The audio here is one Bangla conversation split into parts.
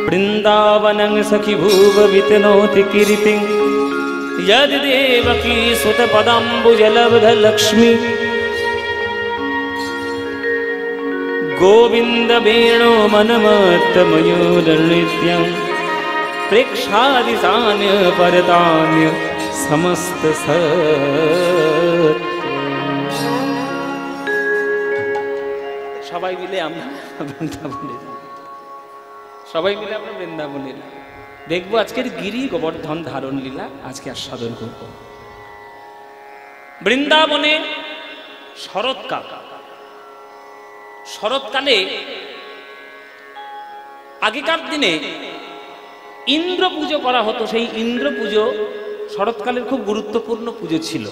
वृंदावनं सखी भूव वितनोति कीर्तिं यदि देवकी सुत पदाम्बुजलब्ध लक्ष्मी गोविंद वेणो मनमत्त मयूर नृत्यं प्रेक्षादिशान्य परतान्य समस्त सत्य। সবাই মিলে আমরা বৃন্দাবনে সবাই মিলে আমরা বৃন্দাবনে দেখবো আজকের গিরি গোবর্ধন ধারণ লীলা আজকে আস্বাদন করব। বৃন্দাবনে শরৎকাল, শরৎকালে আগেকার দিনে ইন্দ্র পুজো করা হতো। সেই ইন্দ্র পুজো শরৎকালের খুব গুরুত্বপূর্ণ পুজো ছিল।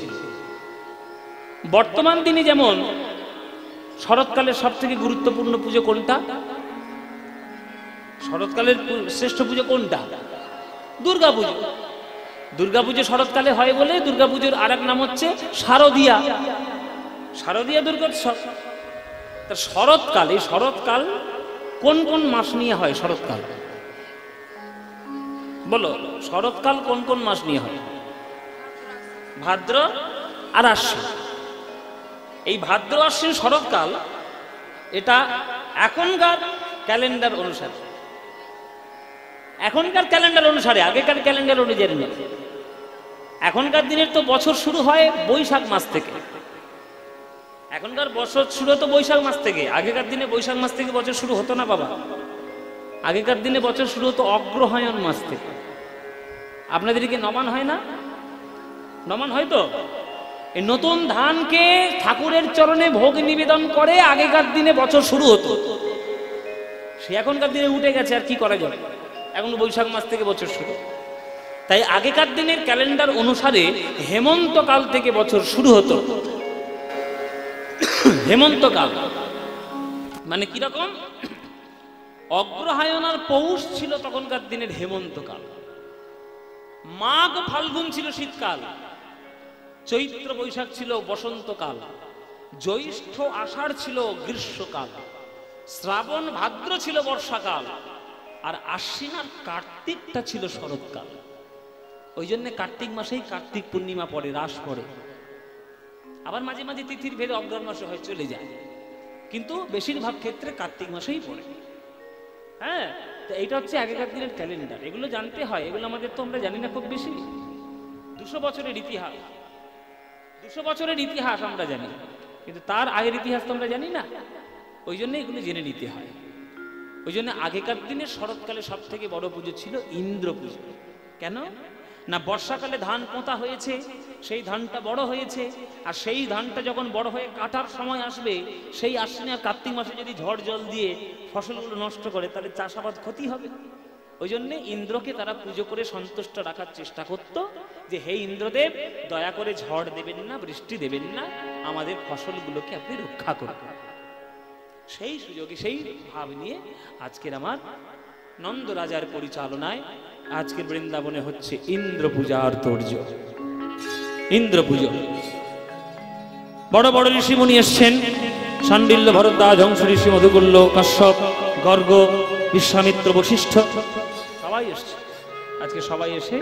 বর্তমান দিনে যেমন শরৎকালের সব থেকে গুরুত্বপূর্ণ পুজো কোনটা? শরৎকালের শ্রেষ্ঠ পুজো কোনটা? দুর্গা পুজো। দুর্গা পুজো শরৎকালে হয় বলে দুর্গা পুজোর আর এক নাম হচ্ছে শারদীয়া, শারদীয়া দুর্গোৎসব। তা শরৎকাল, এই শরৎকাল কোন কোন মাস নিয়ে হয়? শরৎকাল বলো, শরৎকাল কোন কোন মাস নিয়ে হয়? ভাদ্র আর আশ্বিন। এই ভাদ্র আশ্বিন শরৎকাল, এটা এখনকার ক্যালেন্ডার অনুসারে, এখনকার ক্যালেন্ডার অনুসারে, আগেকার ক্যালেন্ডার অনুযায়ী না। এখনকার দিনের তো বছর শুরু হয় বৈশাখ মাস থেকে। এখনকার বছর শুরু হতো বৈশাখ মাস থেকে। আগেকার দিনে বৈশাখ মাস থেকে বছর শুরু হতো না বাবা। আগেকার দিনে বছর শুরু হতো অগ্রহায়ণ মাস থেকে। আপনাদের কি নবান হয় না? নবান হয় তো? এই নতুন ধানকে ঠাকুরের চরণে ভোগ নিবেদন করে আগেকার দিনে বছর শুরু হতো। সে এখনকার দিনে উঠে গেছে, আর কি করা যাবে? এখন বৈশাখ মাস থেকে বছর শুরু। তাই আগেকার দিনের ক্যালেন্ডার অনুসারে হেমন্তকাল থেকে বছর শুরু হতো। হেমন্তকাল মানে কিরকম? অগ্রহায়ণ আর পৌষ ছিল তখনকার দিনের হেমন্তকাল। মাঘ ফাল্গুন ছিল শীতকাল, চৈত্র বৈশাখ ছিল বসন্তকাল, জ্যৈষ্ঠ আষাঢ় ছিল গ্রীষ্মকাল, শ্রাবণ ভাদ্র ছিল বর্ষাকাল, আর আশ্বিন আর কার্তিকটা ছিল শরৎকাল। ওই জন্য কার্তিক মাসেই কার্তিক পূর্ণিমা পড়ে, রাস পড়ে। আবার মাঝে মাঝে তিথির ভেদে অগ্রহায়ণ মাসে হয় চলে যায়, কিন্তু বেশিরভাগ ক্ষেত্রে কার্তিক মাসেই পড়ে। হ্যাঁ, তো এইটা হচ্ছে আগেকার দিনের ক্যালেন্ডার। এগুলো জানতে হয়, এগুলো আমাদের তো আমরা জানি না খুব বেশি। 200 বছরের ইতিহাস, 200 বছরের ইতিহাস আমরা জানি, কিন্তু তার আগের ইতিহাস তো আমরা জানি না। ওই জন্য এগুলো জেনে নিতে হয়। ওই জন্য আগেকার দিনে শরৎকালে সব থেকে বড় পুজো ছিল ইন্দ্র পুজো। কেন না? বর্ষাকালে ধান পোঁতা হয়েছে, সেই ধানটা বড় হয়েছে, আর সেই ধানটা যখন বড় হয়ে কাটার সময় আসবে, সেই আশ্বিন আর কার্তিক মাসে যদি ঝড় জল দিয়ে ফসলগুলো নষ্ট করে, তাহলে চাষাবাদ ক্ষতি হবে। ওই জন্যে ইন্দ্রকে তারা পুজো করে সন্তুষ্ট রাখার চেষ্টা করত, যে হে ইন্দ্রদেব, দয়া করে ঝড় দেবেন না, বৃষ্টি দেবেন না, আমাদের ফসলগুলোকে আপনি রক্ষা করবেন। সেই সুযোগে, সেই ভাব নিয়ে আজকের আমার নন্দ রাজার পরিচালনায় আজকে বৃন্দাবনে হচ্ছে ইন্দ্র পূজার তোর্য। ইন্দ্র পুজো বড় বড় ঋষিমুনি এসছেন, শাণ্ডিল্য, ভরদ্বাজ, হংস ঋষি, মধুকুল্য, কাশ্যপ, গর্গ, বিশ্বামিত্র, বশিষ্ঠ, সবাই এসছে আজকে। সবাই এসে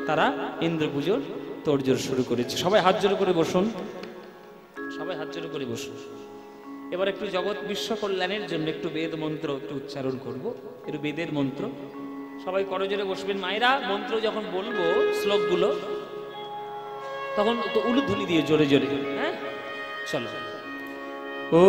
তারা ইন্দ্র পুজোর তোড়জোড় শুরু করেছে। সবাই হাত জোড় করে বসুন, সবাই হাত জোড় করে বসুন। এবার একটু জগৎ বিশ্ব কল্যাণের জন্য একটু বেদ মন্ত্র একটু উচ্চারণ করব, একটু বেদের মন্ত্র। সবাই করজোড়ে বসবেন। মায়েরা, মন্ত্র যখন বলবো শ্লোকগুলো, তখন তো উলুধ্বনি দিয়ে জোরে জোরে। হ্যাঁ, চলো। ও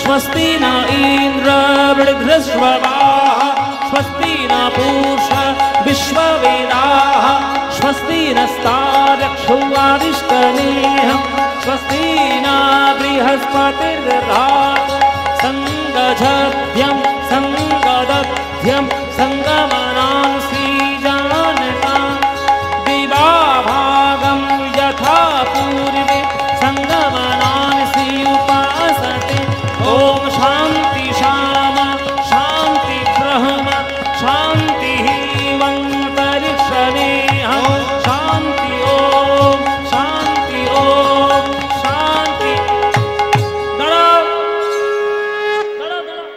स्वस्ति न इंद्र वृद्धस्ववा स्वस्ति न पूषा विश्ववेदाः शुवारिष्टनेहं स्वस्ति न बृहस्पतिर्दधातु संगझध्यं संगदध्यं संगमनान् श्रीजानकान् दिवाभागं यथा पूर्वे संगमनान् श्रीयुपासते ॐ शान्ति शाम शान्ति ब्रह्म शान्तिः वन्तरिक्षणेहं शान्ति ॐ शान्ति ॐ शान्ति। দাঁড়াও দাঁড়াও দাঁড়াও,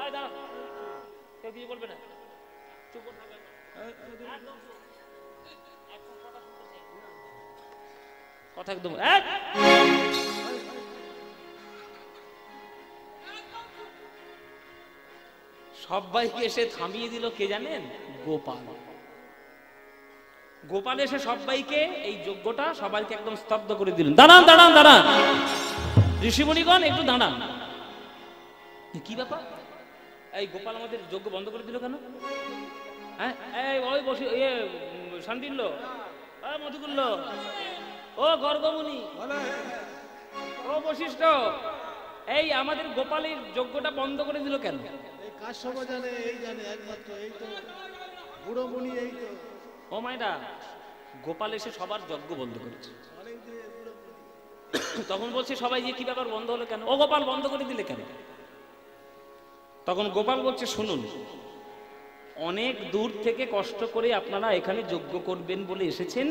আয় দাঁড়াও, কেউ কিছু বলবে না, চুপ করে থাকো একদম, কথা একদম এক। সবাইকে এসে থামিয়ে দিল কে জানেন? গোপাল। গোপাল এসে সবাইকে এই যজ্ঞটা সবাইকে একদম স্তব্ধ করে দিলেন। দাঁড়ান দাঁড়ান দাঁড়ান, ঋষিমণিগণ একটু দাঁড়ান। কি ব্যাপার? এই গোপাল আমাদের যজ্ঞ বন্ধ করে দিল কেন? হ্যাঁ, এই ওই বসে শান্তিল্য, মধুকুল্য, ও গর্গমুনি, ও বশিষ্ঠ, এই আমাদের গোপালের যজ্ঞটা বন্ধ করে দিল কেন? কাশ্যপ জানে, এই জানে একমাত্র, এই তো বুড়ো মুনি, এই তো। ও মাইডা, গোপাল এসে সবার যজ্ঞ বন্ধ করেছে। তখন বলছে সবাই যে কি ব্যাপার বন্ধ হলো কেন? ও গোপাল বন্ধ করে দিলে কেন? তখন গোপাল বলছে শুনুন, অনেক দূর থেকে কষ্ট করে আপনারা এখানে যজ্ঞ করবেন বলে এসেছেন,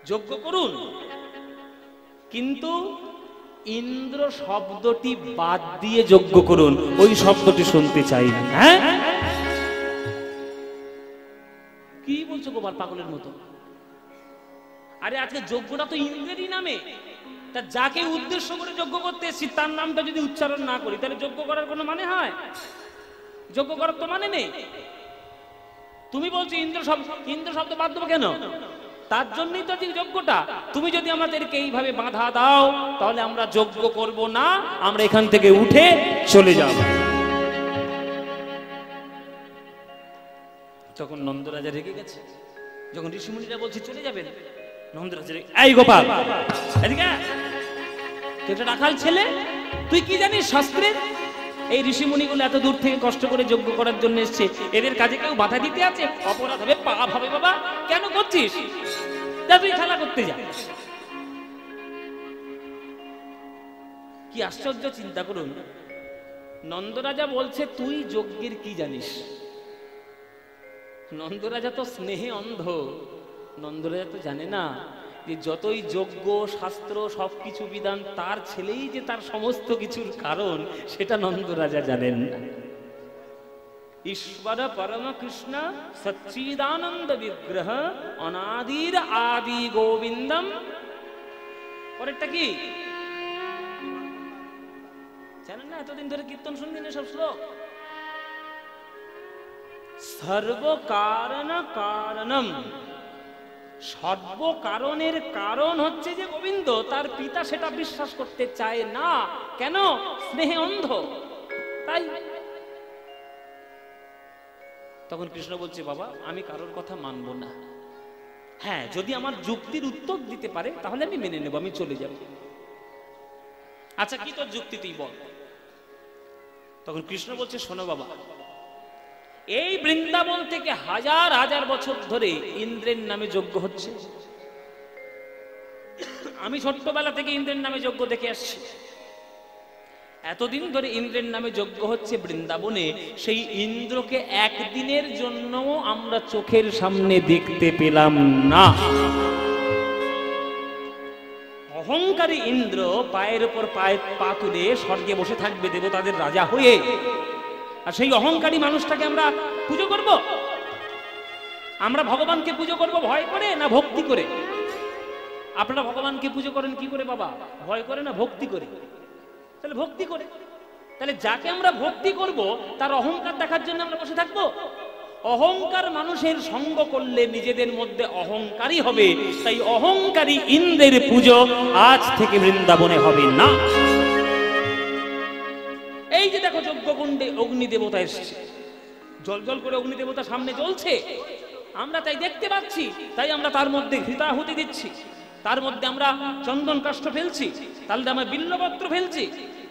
যজ্ঞ করুন, কিন্তু ইন্দ্র শব্দটি বাদ দিয়ে যজ্ঞ করুন, ওই শব্দটি শুনতে চাই না। হ্যাঁ, কি বলছো গোপাল পাগলের মতো? আরে আজকে যজ্ঞটা তো ইন্দ্রেরই নামে, তা যাকে উদ্দেশ্য করে যজ্ঞ করতে এসেছি তার নামটা যদি উচ্চারণ না করি তাহলে যজ্ঞ করার কোনো মানে হয়? যজ্ঞ করার তো মানে নেই। তুমি বলছো ইন্দ্র শব্দ বাদ দেবো কেন? তার জন্যই তো যজ্ঞটা। তুমি যদি আমাদেরকে এইভাবে বাধা দাও তাহলে আমরা যজ্ঞ করব না, আমরা এখান থেকে উঠে চলে যাব। যখন নন্দরাজা রেগে গেছে, যখন ঋষিমুনিরা বলছে চলে যাবেন, নন্দরাজা এই গোপাল এদিকে, তুই একটা রাখাল ছেলে, তুই কি জানিস শাস্ত্রের? এই ঋষিমুনিগুলো এত দূর থেকে কষ্ট করে যজ্ঞ করার জন্য এসছে, এদের কাজে কেউ বাধা দিতে আছে? অপরাধ হবে, পাপ হবে। বাবা কেন করছিস? তুই খেলা করতে যা। কি আশ্চর্য, চিন্তা করুন। নন্দরাজা বলছে তুই যজ্ঞের কি জানিস? নন্দরাজা তো স্নেহে অন্ধ, নন্দরাজা তো জানে না যে যতই যজ্ঞ শাস্ত্র সবকিছু বিধান, তার ছেলেই যে তার সমস্ত কিছুর কারণ সেটা নন্দরাজা জানেন না। ঈশ্বর পরম কৃষ্ণ সচ্চিদানন্দ বিগ্রহ অনাদির আদি গোবিন্দম। পরেরটা কি জানেন না? এতদিন ধরে কীর্তন শুনলেন সব শ্লোক। সর্ব কারণ কারণম, সর্বকারণের কারণ হচ্ছে যে গোবিন্দ। তার পিতা সেটা বিশ্বাস করতে চায় না। কেন? স্নেহে অন্ধ, তাই। তখন কৃষ্ণ বলছে বাবা আমি কারোর কথা মানব না। হ্যাঁ, যদি আমার যুক্তির উত্তর দিতে পারে তাহলে আমি মেনে নেব, আমি চলে যাব। আচ্ছা কি তোর যুক্তি তুই বল। তখন কৃষ্ণ বলছে শোনো বাবা, এই বৃন্দাবন থেকে হাজার হাজার বছর ধরে ইন্দ্রের নামে যজ্ঞ হচ্ছে। আমি ছোট্টবেলা থেকে ইন্দ্রের নামে যজ্ঞ দেখে আসছি। এতদিন ধরে ইন্দ্রের নামে যজ্ঞ হচ্ছে বৃন্দাবনে, সেই ইন্দ্রকে একদিনের জন্য আমরা চোখের সামনে দেখতে পেলাম না। অহংকারী ইন্দ্র পায়ের উপর পা তুলে স্বর্গে বসে থাকবে দেবতাদের রাজা হয়ে, আর সেই অহংকারী মানুষটাকে আমরা পুজো করব? আমরা ভগবানকে পুজো করব ভয় করে না ভক্তি করে? আপনারা ভগবানকে পুজো করেন কি করে বাবা? ভয় করে না ভক্তি করে? তাহলে ভক্তি করে। তাহলে যাকে আমরা ভক্তি করব তার অহংকার দেখার জন্য আমরা বসে থাকবো? অহংকার মানুষের সঙ্গ করলে নিজেদের মধ্যে অহংকারী হবে। তাই অহংকারী ইন্দ্রের পুজো আজ থেকে বৃন্দাবনে হবে না। এই যে দেখো যজ্ঞকুণ্ডে অগ্নি দেবতা এসছে, জল জল করে অগ্নি দেবতা সামনে জ্বলছে। আমরা তাই দেখতে পাচ্ছি, তাই আমরা তার মধ্যে ঘৃতাহুতি দিচ্ছি, তার মধ্যে আমরা চন্দন কাষ্ঠ ফেলছি, তাহলে আমরা বিল্লপত্র ফেলছি,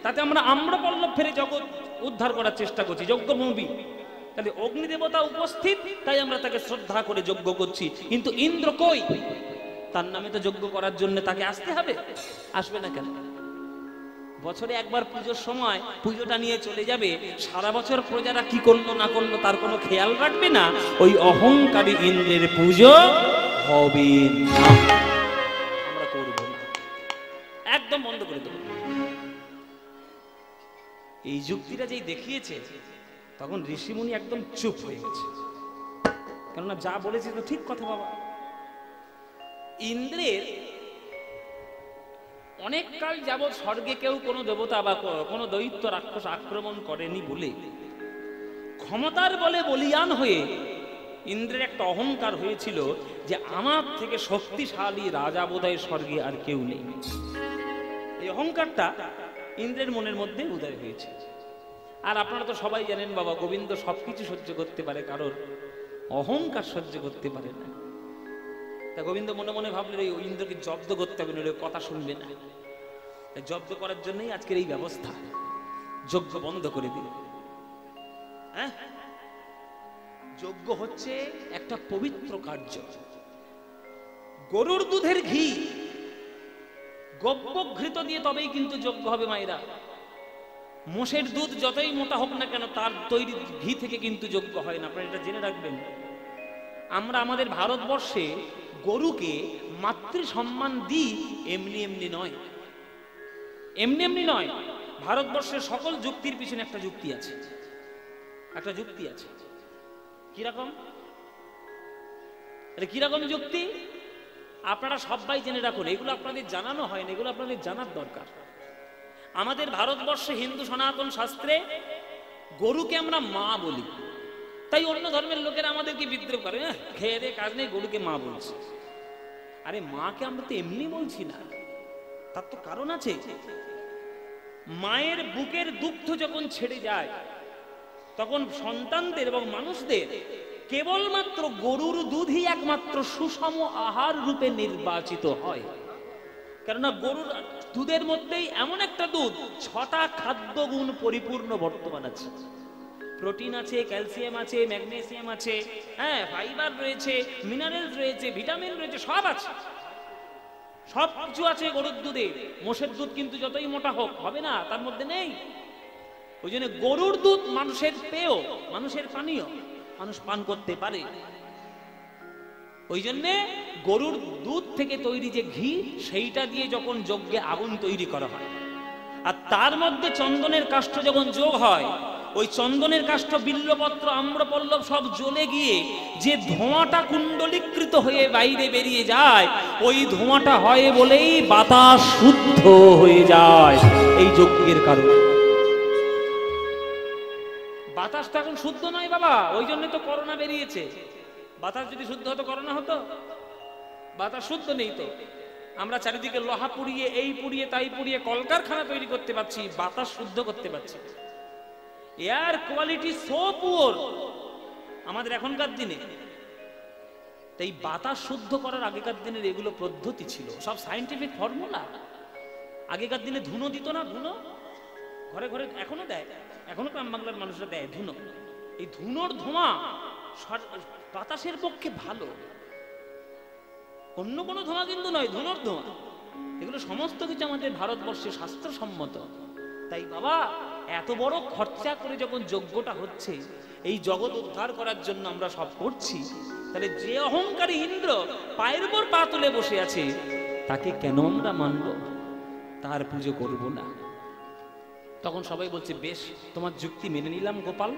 তাতে আমরা আম্রপল্লব ফেলে জগৎ উদ্ধার করার চেষ্টা করছি, যজ্ঞভূমি। তাহলে অগ্নিদেবতা উপস্থিত, তাই আমরা তাকে শ্রদ্ধা করে যজ্ঞ করছি। কিন্তু ইন্দ্র কই? তার নামে তো যজ্ঞ করার জন্য তাকে আসতে হবে, আসবে না কেন? বছরে একবার পুজোর সময় পুজোটা নিয়ে চলে যাবে, সারা বছর প্রজারা কি করলো না করলো তার কোনো খেয়াল রাখবে না। ওই অহংকারী ইন্দ্রের পুজো হবে না, আমরা করব না, একদম বন্ধ করে দেব। এই যুক্তিটা যেই দেখিয়েছে, তখন ঋষিমুনি একদম চুপ হয়ে গেছে, কেননা যা বলেছে তো ঠিক কথা বাবা। ইন্দ্রের অনেক কাল যাবৎ স্বর্গে কেউ কোনো দেবতা বা কোনো দৈত্য রাক্ষস আক্রমণ করেনি বলে ক্ষমতার বলে বলিয়ান হয়ে ইন্দ্রের একটা অহংকার হয়েছিল যে আমার থেকে শক্তিশালী রাজা বোধহয় স্বর্গে আর কেউ নেই। এই অহংকারটা ইন্দ্রের মনের মধ্যে উদয় হয়েছে। আর আপনারা তো সবাই জানেন বাবা, গোবিন্দ সবকিছু সহ্য করতে পারে, কারোর অহংকার সহ্য করতে পারে না। তা গোবিন্দ মনে মনে ভাবলেন ওই ইন্দ্রকে জব্দ করতে হবে, নইলে কথা শুনবে না। জব্দ করার জন্যই আজকের এই ব্যবস্থা, যজ্ঞ বন্ধ করে দিল। হ্যাঁ, যজ্ঞ হচ্ছে একটা পবিত্র কার্য। গরুর দুধের ঘি গব্যঘৃত দিয়ে তবেই কিন্তু যজ্ঞ হবে মায়েরা। মোষের দুধ যতই মোটা হোক না কেন, তার তৈরি ঘি থেকে কিন্তু যজ্ঞ হয় না। আপনারা এটা জেনে রাখবেন। আমরা আমাদের ভারতবর্ষে গরুকে মাতৃ সম্মান দিই, এমনি এমনি নয়, এমনি এমনি নয়। ভারতবর্ষের সকল যুক্তির পিছনে একটা যুক্তি আছে, একটা যুক্তি আছে। কিরকম? কিরকম যুক্তি? আপনারা সবাই জেনে রাখুন, এগুলো আপনাদের জানানো হয় না, এগুলো আপনাদের জানার দরকার। আমাদের ভারতবর্ষে হিন্দু সনাতন শাস্ত্রে গরুকে আমরা মা বলি, তাই অন্য ধর্মের লোকেরা আমাদেরকে বিদ্রোহ করে, খেয়ে দে কাজ নেই, গরুকে মা বলছে। আরে মাকে আমরা তো এমনি বলছি না, তার তো কারণ আছে। মায়ের বুকের দুগ্ধ যখন ছেড়ে যায়, তখন সন্তানদের এবং মানুষদের কেবলমাত্র গরুর দুধই একমাত্র সুষম আহার রূপে নির্বাচিত হয়। কেননা গরুর দুধের মধ্যেই এমন একটা দুধ, 6টা খাদ্য গুণ পরিপূর্ণ বর্তমান আছে। প্রোটিন আছে, ক্যালসিয়াম আছে, ম্যাগনেসিয়াম আছে, হ্যাঁ, ফাইবার রয়েছে, মিনারেলস রয়েছে, ভিটামিন রয়েছে, সব আছে, সব কিছু আছে গরুর দুধে। মোষের দুধ কিন্তু যতই মোটা হোক হবে না, তার মধ্যে নেই। ওই জন্য গরুর দুধ মানুষের পেয়, মানুষের পানীয়, মানুষ পান করতে পারে। ওই জন্যে গরুর দুধ থেকে তৈরি যে ঘি, সেইটা দিয়ে যখন যজ্ঞে আগুন তৈরি করা হয়, আর তার মধ্যে চন্দনের কাষ্ঠ যখন যোগ হয়, ওই চন্দনের কাষ্ঠ, বিল্লপত্র, আম্রপল্লব সব জ্বলে গিয়ে যে ধোঁয়াটা কুণ্ডলীকৃত হয়ে বাইরে বেরিয়ে যায়, ওই ধোঁয়াটা হয় বলেই বাতাস শুদ্ধ হয়ে যায়। এই যজ্ঞের কারণে বাতাসটা এখন শুদ্ধ নয় বাবা, ওই জন্য তো করোনা বেরিয়েছে। বাতাস যদি শুদ্ধ হতো করোনা হতো? বাতাস শুদ্ধ নেই তো। আমরা চারিদিকে লোহা পুড়িয়ে, এই পুড়িয়ে, তাই পুড়িয়ে কলকারখানা তৈরি করতে পারছি, বাতাস শুদ্ধ করতে পারছি। এয়ার কোয়ালিটি সো পুয়ার আমাদের এখনকার দিনে। তাই বাতাস শুদ্ধ করার আগেকার দিনের এগুলো পদ্ধতি ছিল, সব সায়েন্টিফিক ফর্মুলা। আগেকার দিনে ধুনো দিত না, ধুনো ঘরে ঘরে এখনো দেয়, এখনো গ্রাম বাংলার মানুষরা দেয় ধুনো। এই ধুনোর ধোঁয়া বাতাসের পক্ষে ভালো, অন্য কোনো ধোঁয়া কিন্তু নয়, ধুনোর ধোঁয়া। এগুলো সমস্ত কিছু আমাদের ভারতবর্ষে শাস্ত্রসম্মত। তাই বাবা, এত বড় খরচা করে যখন যজ্ঞটা হচ্ছে, এই জগৎ উদ্ধার করার জন্য আমরা সব করছি, তাহলে যে অহংকারী ইন্দ্র পায়ের উপর পা তুলে বসে আছে, তাকে কেন আমরা মানব, তার পুজো করব না? তখন সবাই বলছে, বেশ, তোমার যুক্তি মেনে নিলাম গোপাল,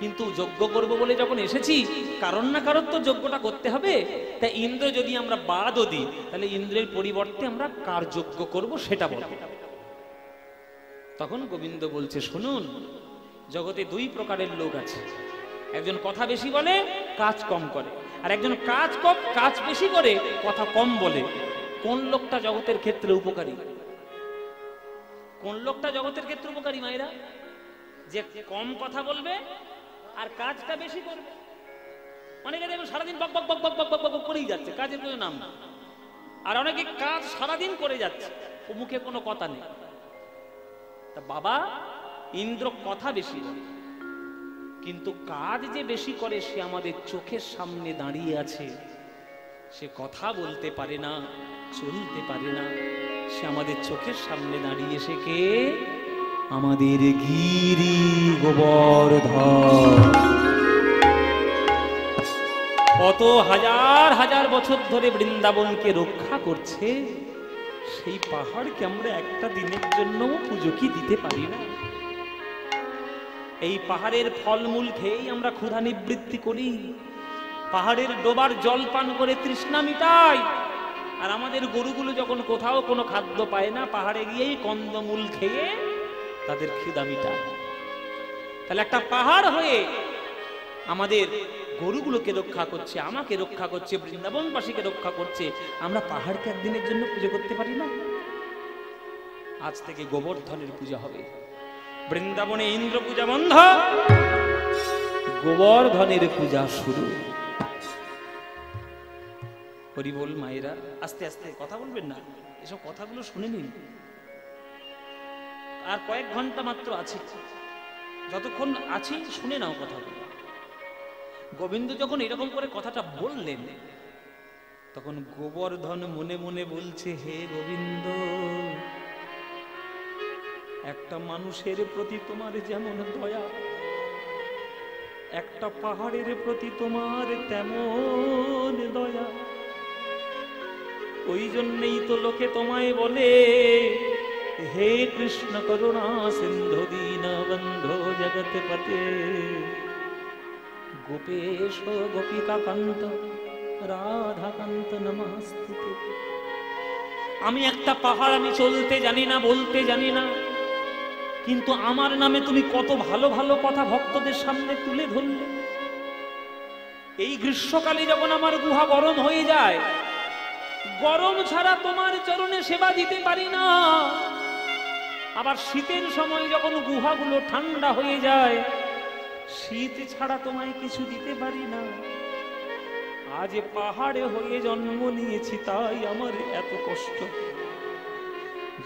কিন্তু যজ্ঞ করব বলে যখন এসেছি, কারণ না কারণ তো যজ্ঞটা করতে হবে। তাই ইন্দ্র যদি আমরা বাদও দিই, তাহলে ইন্দ্রের পরিবর্তে আমরা কার যজ্ঞ করব সেটা বলব। তখন গোবিন্দ বলছে, শুনুন, জগতে 2 প্রকারের লোক আছে। একজন কথা বেশি বলে, কাজ কম করে, আর একজন কাজ বেশি করে, কথা কম বলে। কোন লোকটা জগতের ক্ষেত্রে উপকারী? কোন লোকটা জগতের ক্ষেত্রে উপকারী মায়েরা? যে কম কথা বলবে আর কাজটা বেশি করবে। অনেকে দেখবেন সারাদিন বক বক বক বক বক বক বক করেই যাচ্ছে, কাজের কোনো নাম না। আর অনেকে কাজ সারাদিন করে যাচ্ছে, ও মুখে কোনো কথা নেই। তা বাবা ইন্দ্র কথা বেশি বলে, কিন্তু কাজ যে বেশি করে সে আমাদের চোখের সামনে দাঁড়িয়ে আছে, সে কথা বলতে পারে না, চলতে পারে না, সে আমাদের চোখের সামনে দাঁড়িয়ে, সে কে? আমাদের গিরি গোবর্ধন। কত হাজার হাজার বছর ধরে বৃন্দাবনকে রক্ষা করছে, সেই পাহাড়কে আমরা একটা দিনের জন্য পুজো কি দিতে পারি না? এই পাহাড়ের ফলমূল খেয়েই আমরা ক্ষুধা নিবৃত্তি করি, পাহাড়ের ডোবার জল পান করে তৃষ্ণা মিটাই। আর আমাদের গরুগুলো যখন কোথাও কোনো খাদ্য পায় না, পাহাড়ে গিয়েই কন্দমূল খেয়ে তাদের ক্ষুধা মিটায়। তাহলে একটা পাহাড় হয়ে আমাদের গরুগুলোকে রক্ষা করছে, আমাকে রক্ষা করছে, বৃন্দাবনবাসীকে রক্ষা করছে, আমরা পাহাড়কে একদিনের জন্য পুজো করতে পারি না? আজ থেকে গোবর্ধনের পূজা হবে। বৃন্দাবনে ইন্দ্র পূজা বন্ধ, গোবর্ধনের পূজা শুরু। হরি বল মায়েরা, আস্তে আস্তে কথা বলবেন না, এসব কথাগুলো শুনে নিন। আর কয়েক ঘন্টা মাত্র আছে, যতক্ষণ আছি শুনে নাও কথাগুলো। গোবিন্দ যখন এরকম করে কথাটা বললেন, তখন গোবর্ধন মনে মনে বলছে, হে গোবিন্দ, একটা মানুষের প্রতি তোমার যেমন দয়া, একটা পাহাড়ের প্রতি তোমার তেমন দয়া। ওই জন্যই তো লোকে তোমায় বলে, হে কৃষ্ণ করুণা সিন্ধু দীনবন্ধো জগৎপতে, গোপেশ গোপিকা কান্ত রাধাকান্ত নমস্তুতে। আমি একটা পাহাড়, আমি চলতে জানি না, বলতে জানি না, কিন্তু আমার নামে তুমি কত ভালো ভালো কথা ভক্তদের সামনে তুলে ধরলে। এই গ্রীষ্মকালে যখন আমার গুহা গরম হয়ে যায়, গরম ছাড়া তোমার চরণে সেবা দিতে পারি না। আবার শীতের সময় যখন গুহাগুলো ঠান্ডা হয়ে যায়, শীত ছাড়া তোমায় কিছু দিতে পারি না। আজ পাহাড়ে হয়ে জন্ম নিয়েছি, তাই আমার এত কষ্ট।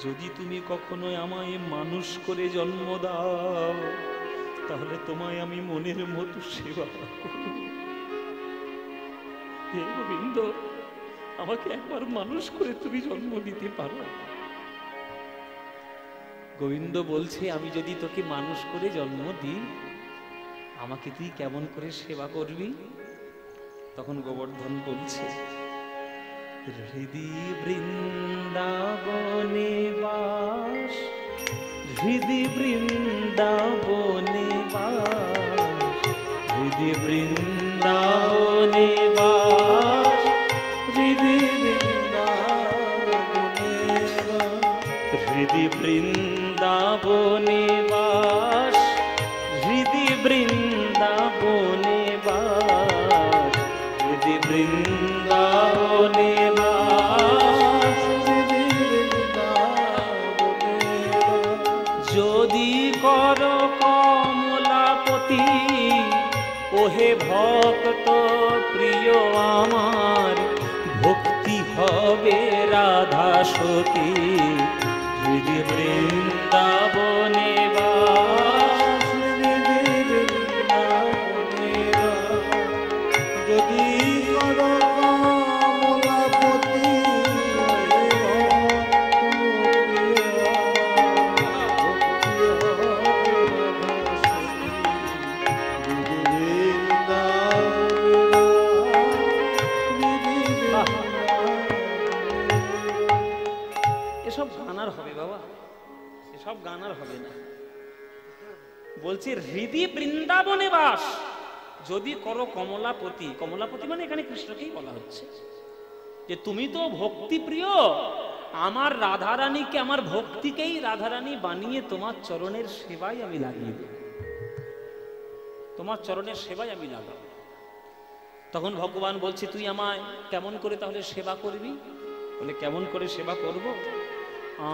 যদি তুমি কখনো আমায় মানুষ করে জন্ম দাও, তাহলে তোমায় আমি মনের মতো সেবা করব। হে গোবিন্দ, আমাকে একবার মানুষ করে তুমি জন্ম দিতে পারো? গোবিন্দ বলছে, আমি যদি তোকে মানুষ করে জন্ম দিই, আমাকে তুই কেমন করে সেবা করবি? তখন গোবর্ধন বলছে, হৃদি বৃন্দাবনে বাস, হৃদি বৃন্দাবনে বাস, হৃদি বৃন্দাবনে বাস, হৃদি বৃন্দাবনে বাস, হৃদি বৃন্দাবনে বাস, হৃদি বৃন্দাবনে বাস, হৃদি বৃন্দাবনে বাস, হৃদি বৃন্দাবনে বাস। যদি কর কমলাপতি, ওহে ভক্ত প্রিয় আমার, ভক্তি হবে রাধা সখী, হৃদি বৃন্দাবনে বাস, হৃদি বৃন্দাবনে বাস। যদি কর কমলাপতি, এসব গানার হবে বাবা, এসব গানার হবে না। বলছে হৃদি বৃন্দাবনে বাস, যদি করো কমলাপতি। কমলাপতি মানে এখানে কৃষ্ণকেই বলা হচ্ছে, যে তুমি তো ভক্তি প্রিয়, আমার রাধারানীকে, আমার ভক্তিকেই রাধারানী বানিয়ে তোমার চরণের সেবায় আমি লাগিয়ে দেব, তোমার চরণের সেবায় আমি লাগাবো। তখন ভগবান বলছে, তুই আমায় কেমন করে তাহলে সেবা করবি? বলে, কেমন করে সেবা করব?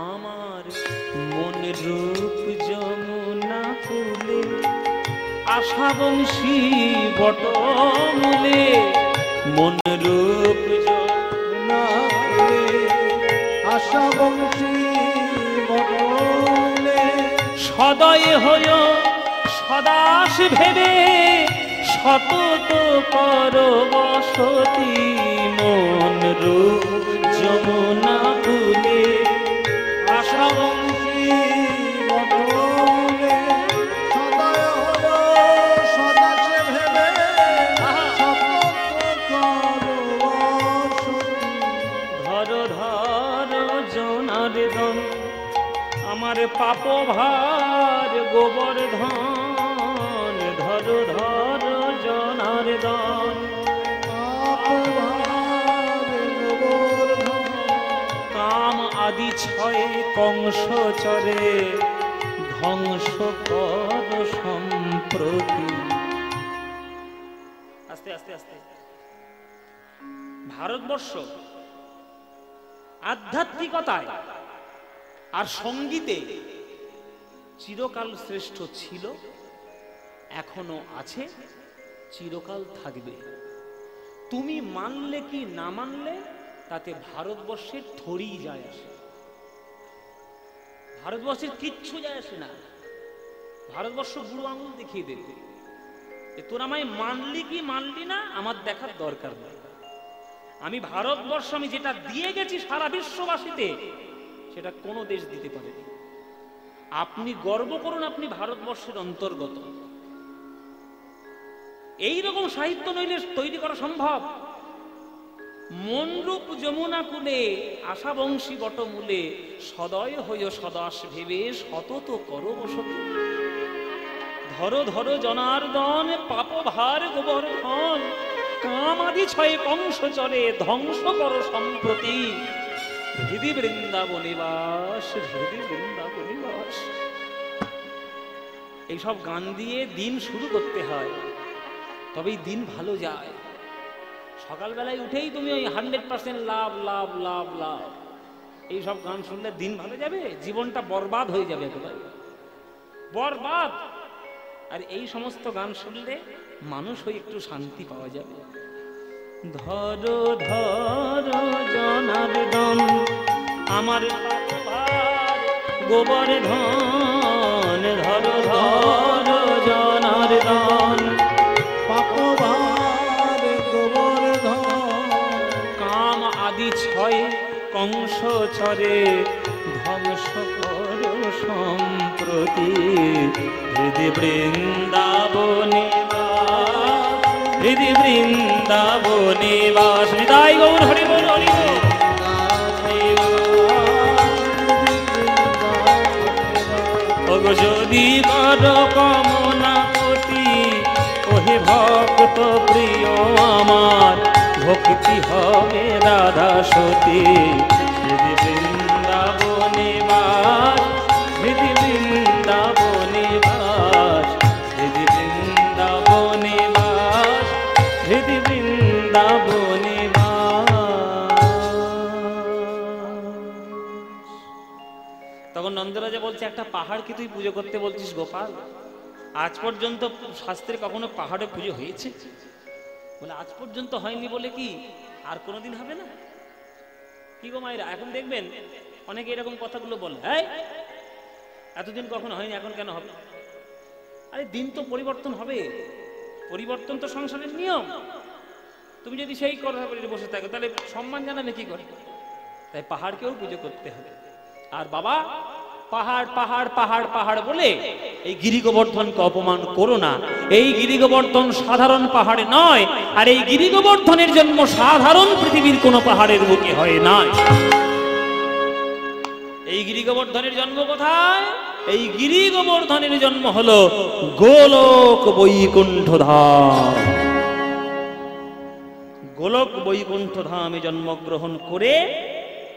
আমার মন রূপ যমুনা ফুলে, আশাবংশী বটমূলে মন রূপ আশাবংশী বটমূলে সদয় হয় সদাস ভেবে সতত কর বসতি মন রূপ যমুনা কুলে আশাবংশী বটমূলে সদয় হলো সদাস ভেবে সতত কর বসতি। ধর ধর জনার দন আমার পাপ ভার গোবর্ধন ধর ধর জনার দন কাম আদি ছয়ে কংস চরে ধ্বংস কর সম্প্রতি। আস্তে আস্তে আস্তে। ভারতবর্ষ আধ্যাত্মিকতায় আর সঙ্গীতে চিরকাল শ্রেষ্ঠ ছিল, এখনো আছে, চিরকাল থাকবে। তুমি মানলে কি না মানলে তাতে ভারতবর্ষের থরি যায় আসে, ভারতবর্ষের কিচ্ছু যায় আসে না। ভারতবর্ষ বুড়ো আঙুল দেখিয়ে দেবে, তোর আমায় মানলি কি মানলি না আমার দেখার দরকার নেই। আমি ভারতবর্ষ আমি যেটা দিয়ে গেছি সারা বিশ্ববাসীতে সেটা কোনো দেশ দিতে পারেনি। আপনি গর্ব করুন আপনি ভারতবর্ষের অন্তর্গত। এইরকম সাহিত্য নইলে তৈরি করা সম্ভব। মনরূপ যমুনা কুলে আশাবংশী বটমূলে সদয় হইও সদাস ভেবে সতত করো বসতি। ধরো ধরো জনার্দন পাপ ভার গোবর্ধন কাম আদি ছয় কংস চরে ধ্বংস করো সম্প্রতি। হৃদি বৃন্দাবনিবাস হৃদি বৃন্দাবনিবাস। এইসব গান দিয়ে দিন শুরু করতে হয়, তবেই দিন ভালো যায়। সকালবেলায় উঠেই তুমি ওই 100% লাভ লাভ লাভ লাভ এইসব গান শুনলে দিন ভালো যাবে? জীবনটা বরবাদ হয়ে যাবে, একেবারে বরবাদ। আর এই সমস্ত গান শুনলে মানুষ হয়ে একটু শান্তি পাওয়া যাবে। ধরো ধরো জনার্দন আমার গোবর্ধন ধরো ধরো জনার্দন পাপভার গোবর্ধন কাম আদি ছয় কংস ছরে ধ্বংস করো সম্প্রতি। হৃদি বৃন্দাবনে হৃদি বৃন্দাবনে বাস। নিতাই গৌর হরি বল হরি বল। যদি কর কামনা কতি ওহে ভক্ত প্রিয় আমার ভক্তি হবে রাধা সতী। হৃদি বৃন্দাবনে বাস হৃদি বৃন্দাবনে বাস হৃদি বৃন্দাবনে বাস হৃদি বৃন্দাবনে বাস। তখন নন্দরাজা বলছে একটা পাহাড় কি তুই পুজো করতে বলছিস গোপাল? আজ পর্যন্ত শাস্ত্রে কখনো পাহাড়ে পুজো হয়েছে? বলে আজ পর্যন্ত হয়নি বলে কি আর কোনোদিন হবে না? কি গো মায়েরা, এখন দেখবেন অনেকে এরকম কথাগুলো বলে, এই এতদিন কখনো হয়নি এখন কেন হবে? আরে দিন তো পরিবর্তন হবে, পরিবর্তন তো সংসারের নিয়ম। তুমি যদি সেই কথা বলে বসে থাকো তাহলে সম্মান জানাবে কি করে? তাই পাহাড়কেও পুজো করতে হবে। আর বাবা পাহাড় পাহাড় পাহাড় পাহাড় বলে এই গিরি গোবর্ধনকে অপমান করো না। এই গিরি গোবর্ধন সাধারণ পাহাড়ে নয়, আর এই গিরি গোবর্ধনের জন্ম সাধারণ পৃথিবীর কোন পাহাড়ের বুকে হয় না। এই গিরি গোবর্ধনের জন্ম কোথায়? এই গিরি গোবর্ধনের জন্ম হলো গোলক বৈকুণ্ঠ ধাম। গোলক বৈকুণ্ঠ ধামে জন্মগ্রহণ করে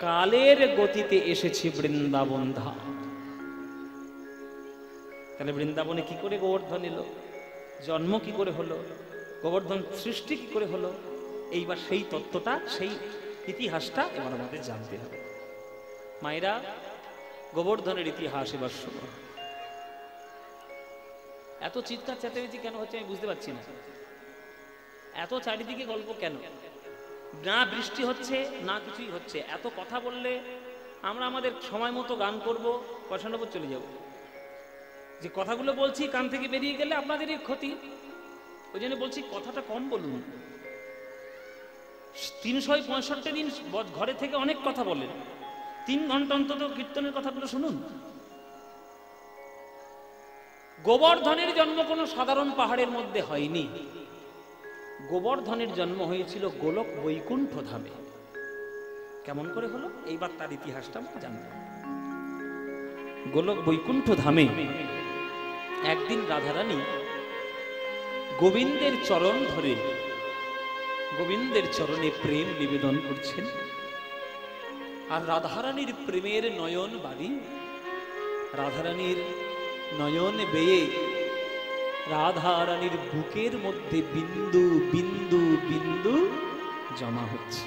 কালের গতিতে এসেছি বৃন্দাবন ধাম। তাহলে বৃন্দাবনে কি করে গোবর্ধন এলো? জন্ম কি করে হলো? গোবর্ধন সৃষ্টি কি করে হলো? এইবার সেই তত্ত্বটা, সেই ইতিহাসটা এবার আমাদের জানতে হবে। মায়েরা গোবর্ধনের ইতিহাস এবার শুনো। এত চিৎকার চেঁচামেচি কেন হচ্ছে আমি বুঝতে পারছি না। এত চারিদিকে গল্প কেন? না বৃষ্টি হচ্ছে না কিছুই হচ্ছে। এত কথা বললে আমরা আমাদের সময় মতো গান করব, পয়সা নেবো, চলে যাব। যে কথাগুলো বলছি কান থেকে বেরিয়ে গেলে আপনাদেরই ক্ষতি। ওই জন্য বলছি কথাটা কম বলুন। 365 দিন ঘরে থেকে অনেক কথা বলেন, 3 ঘন্টা অন্তত কীর্তনের কথাগুলো শুনুন। গোবর্ধনের জন্ম কোনো সাধারণ পাহাড়ের মধ্যে হয়নি। গোবর্ধনের জন্ম হয়েছিল গোলক বৈকুণ্ঠ ধামে। কেমন করে হলো এইবার তার ইতিহাসটা আমরা জানব। গোলক বৈকুণ্ঠ ধামে একদিন রাধারানী গোবিন্দের চরণ ধরে গোবিন্দের চরণে প্রেম নিবেদন করছেন। আর রাধারানীর প্রেমের নয়ন বাড়ি, রাধারানীর নয়ন বেয়ে রাধারানীর বুকের মধ্যে বিন্দু বিন্দু বিন্দু জমা হচ্ছে।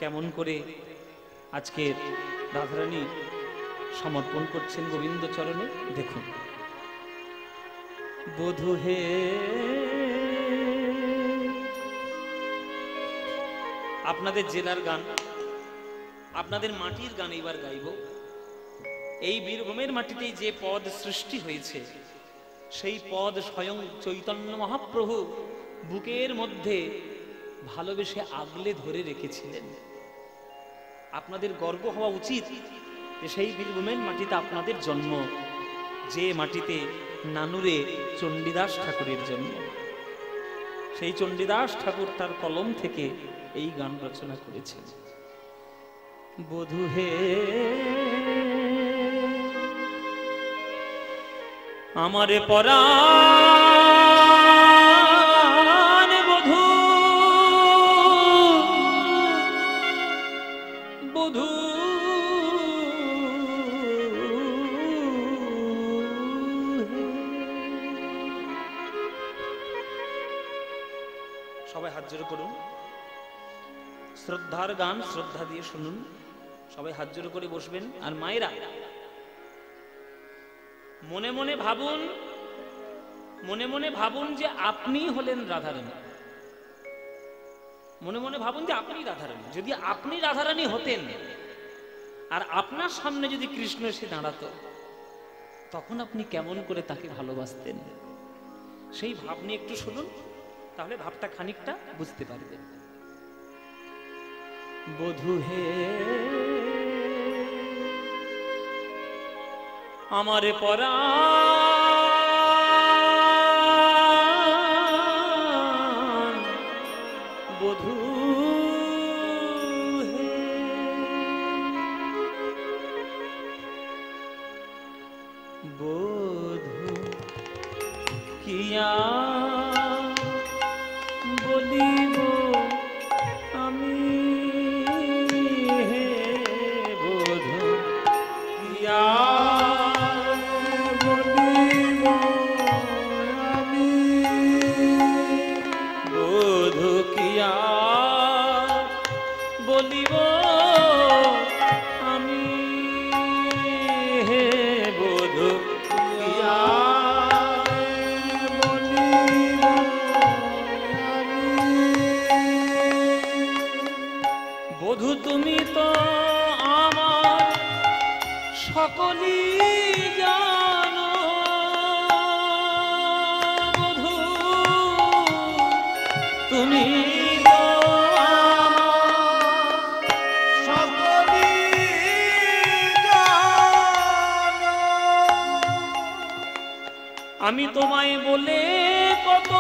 কেমন করে আজকে রাধারানী সমর্পণ করছেন গোবিন্দ চরণে দেখুন। বধূ হে, আপনাদের জেলার গান, আপনাদের মাটির গান এবার গাইব। এই বীরভূমের মাটিতেই যে পদ সৃষ্টি হয়েছে সেই পদ স্বয়ং চৈতন্য মহাপ্রভু বুকের মধ্যে ভালোবেসে আগলে ধরে রেখেছিলেন। আপনাদের গর্ব হওয়া উচিত যে সেই বীরভূমের মাটিতে আপনাদের জন্ম, যে মাটিতে নানুরে চণ্ডীদাস ঠাকুরের জন্ম। সেই চণ্ডীদাস ঠাকুর তার কলম থেকে এই গান রচনা করেছেন। বধূ হে আমারে পরাণ বধূ, বধূ সবাই হাত জোড় করুন। শ্রদ্ধার গান শ্রদ্ধা দিয়ে শুনুন। সবাই হাত জোড় করে বসবেন। আর মায়েরা মনে মনে ভাবুন, মনে মনে ভাবুন যে আপনি হলেন রাধারানী। মনে মনে ভাবুন যে আপনি রাধারানী। যদি আপনি রাধারানী হতেন আর আপনার সামনে যদি কৃষ্ণ এসে দাঁড়াতো, তখন আপনি কেমন করে তাকে ভালোবাসতেন। সেই ভাব নিয়ে একটু শুনুন, তাহলে ভাবটা খানিকটা বুঝতে পারবেন। বধূ হে আমারে পরাণ বধূ হে, বধূ কিয়া বলিব আমি, হে বধূ কিয়া বলিব আমি, বধূ কিয়া বলিব আমি, হে বধূ কিয়া বলিব আমি। বধূ তুমি তো আমার সকলই জানো, বধূ তুমি তো আমার সকলই জানো। আমি তোমায় বলে কত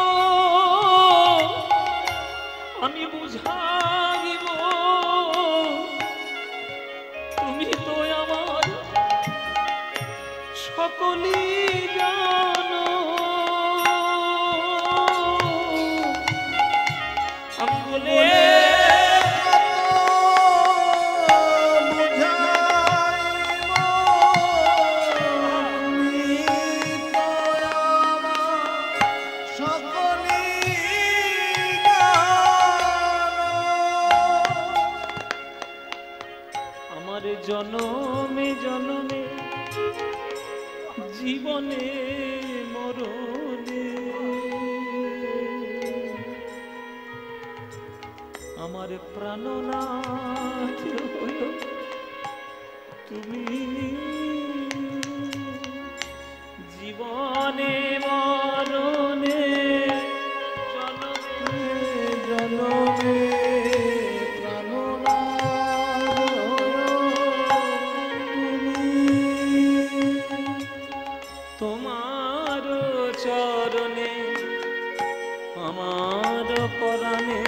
আমি বুঝাইব, তুমি তো আমার সকলই জানো। আমি বলে জনমে জনমে জীবনে মরণে আমার প্রাণনাথ তুমি, জীবনে মরণে জনমে জনমে তোমার চরণে আমার পরাণে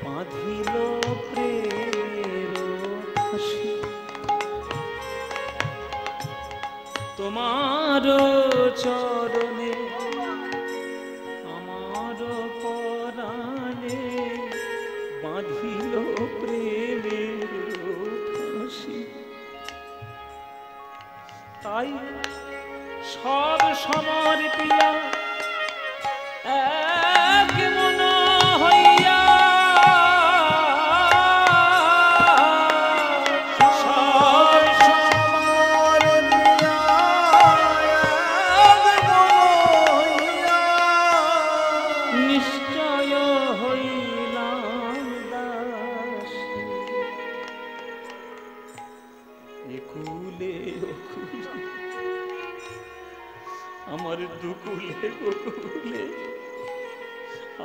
বাঁধিল প্রেমের ফাঁসি। তোমার চরণে আমার পরাণে বাঁধিল প্রেমের ফাঁসি। তাই সব সমর্পিয়া এক মন হইয়া সব সবার দিয়া এক মন হইয়া নিশ্চয় হইলাম দাস। একুলে ওকুলে আমার দুকুলে গোকুলে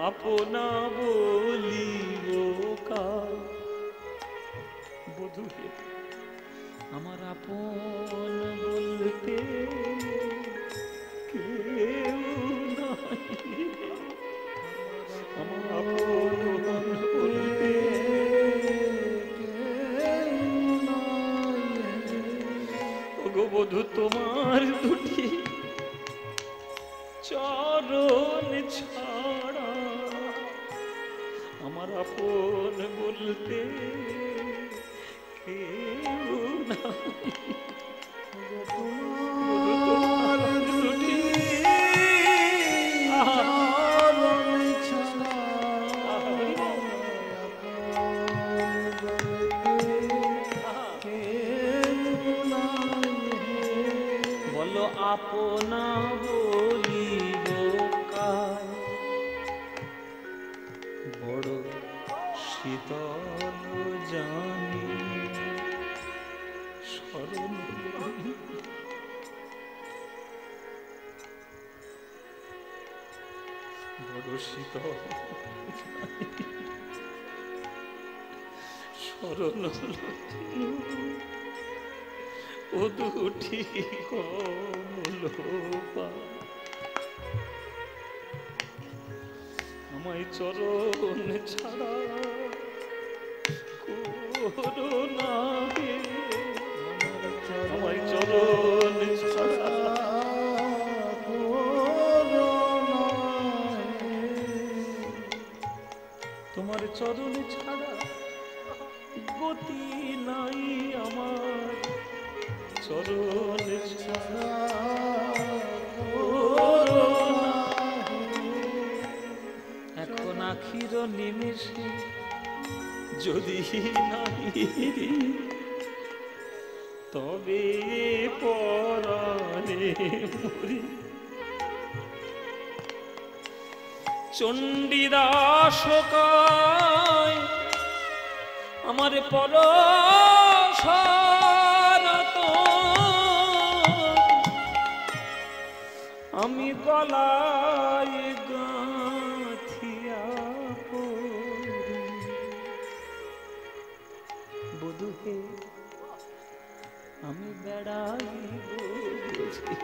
আপনা বলিব কাল। বধূরে আমার আপন বলতে কেউ নাই, আমার আপন বলতে ওগো বধূ তোমার দুটি চরণ ছাড়া আমার আপন বলতে কেউ নাই। তোমার দুটি চরণ ছাড়া বলো আপনা বলিব কাল। বড় শীতল জানি স্মরণ বড় শীতল স্মরণ ও দুটি কমল পায় আমায় চরণ ছাড়া করোনা হে, আমায় চরণ ছাড়া তোমার চরণ ছাড়া গতি নাই আমার, চরণ ছাড়া এখন আখির নিমেষে যদি নাই তবে পরাণে মরি। চণ্ডীদাস কয় আমার পরশরত আমি গলায় গাঁথিয়া পড়ি। বধূ হে আমি বেড়াইব বুঝি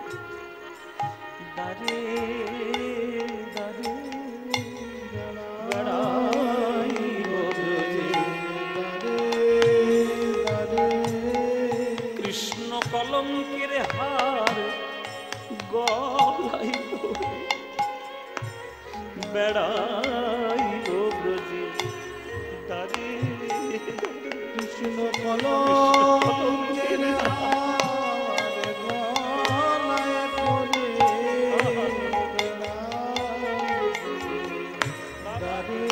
দারে দারে বেড়াইব বুঝি। কৃষ্ণ কলঙ্কের হার গলাই পড়ে বেড়াইব ব্রজে দারে। কৃষ্ণ কলঙ্কের হার গলায় পড়ে দারে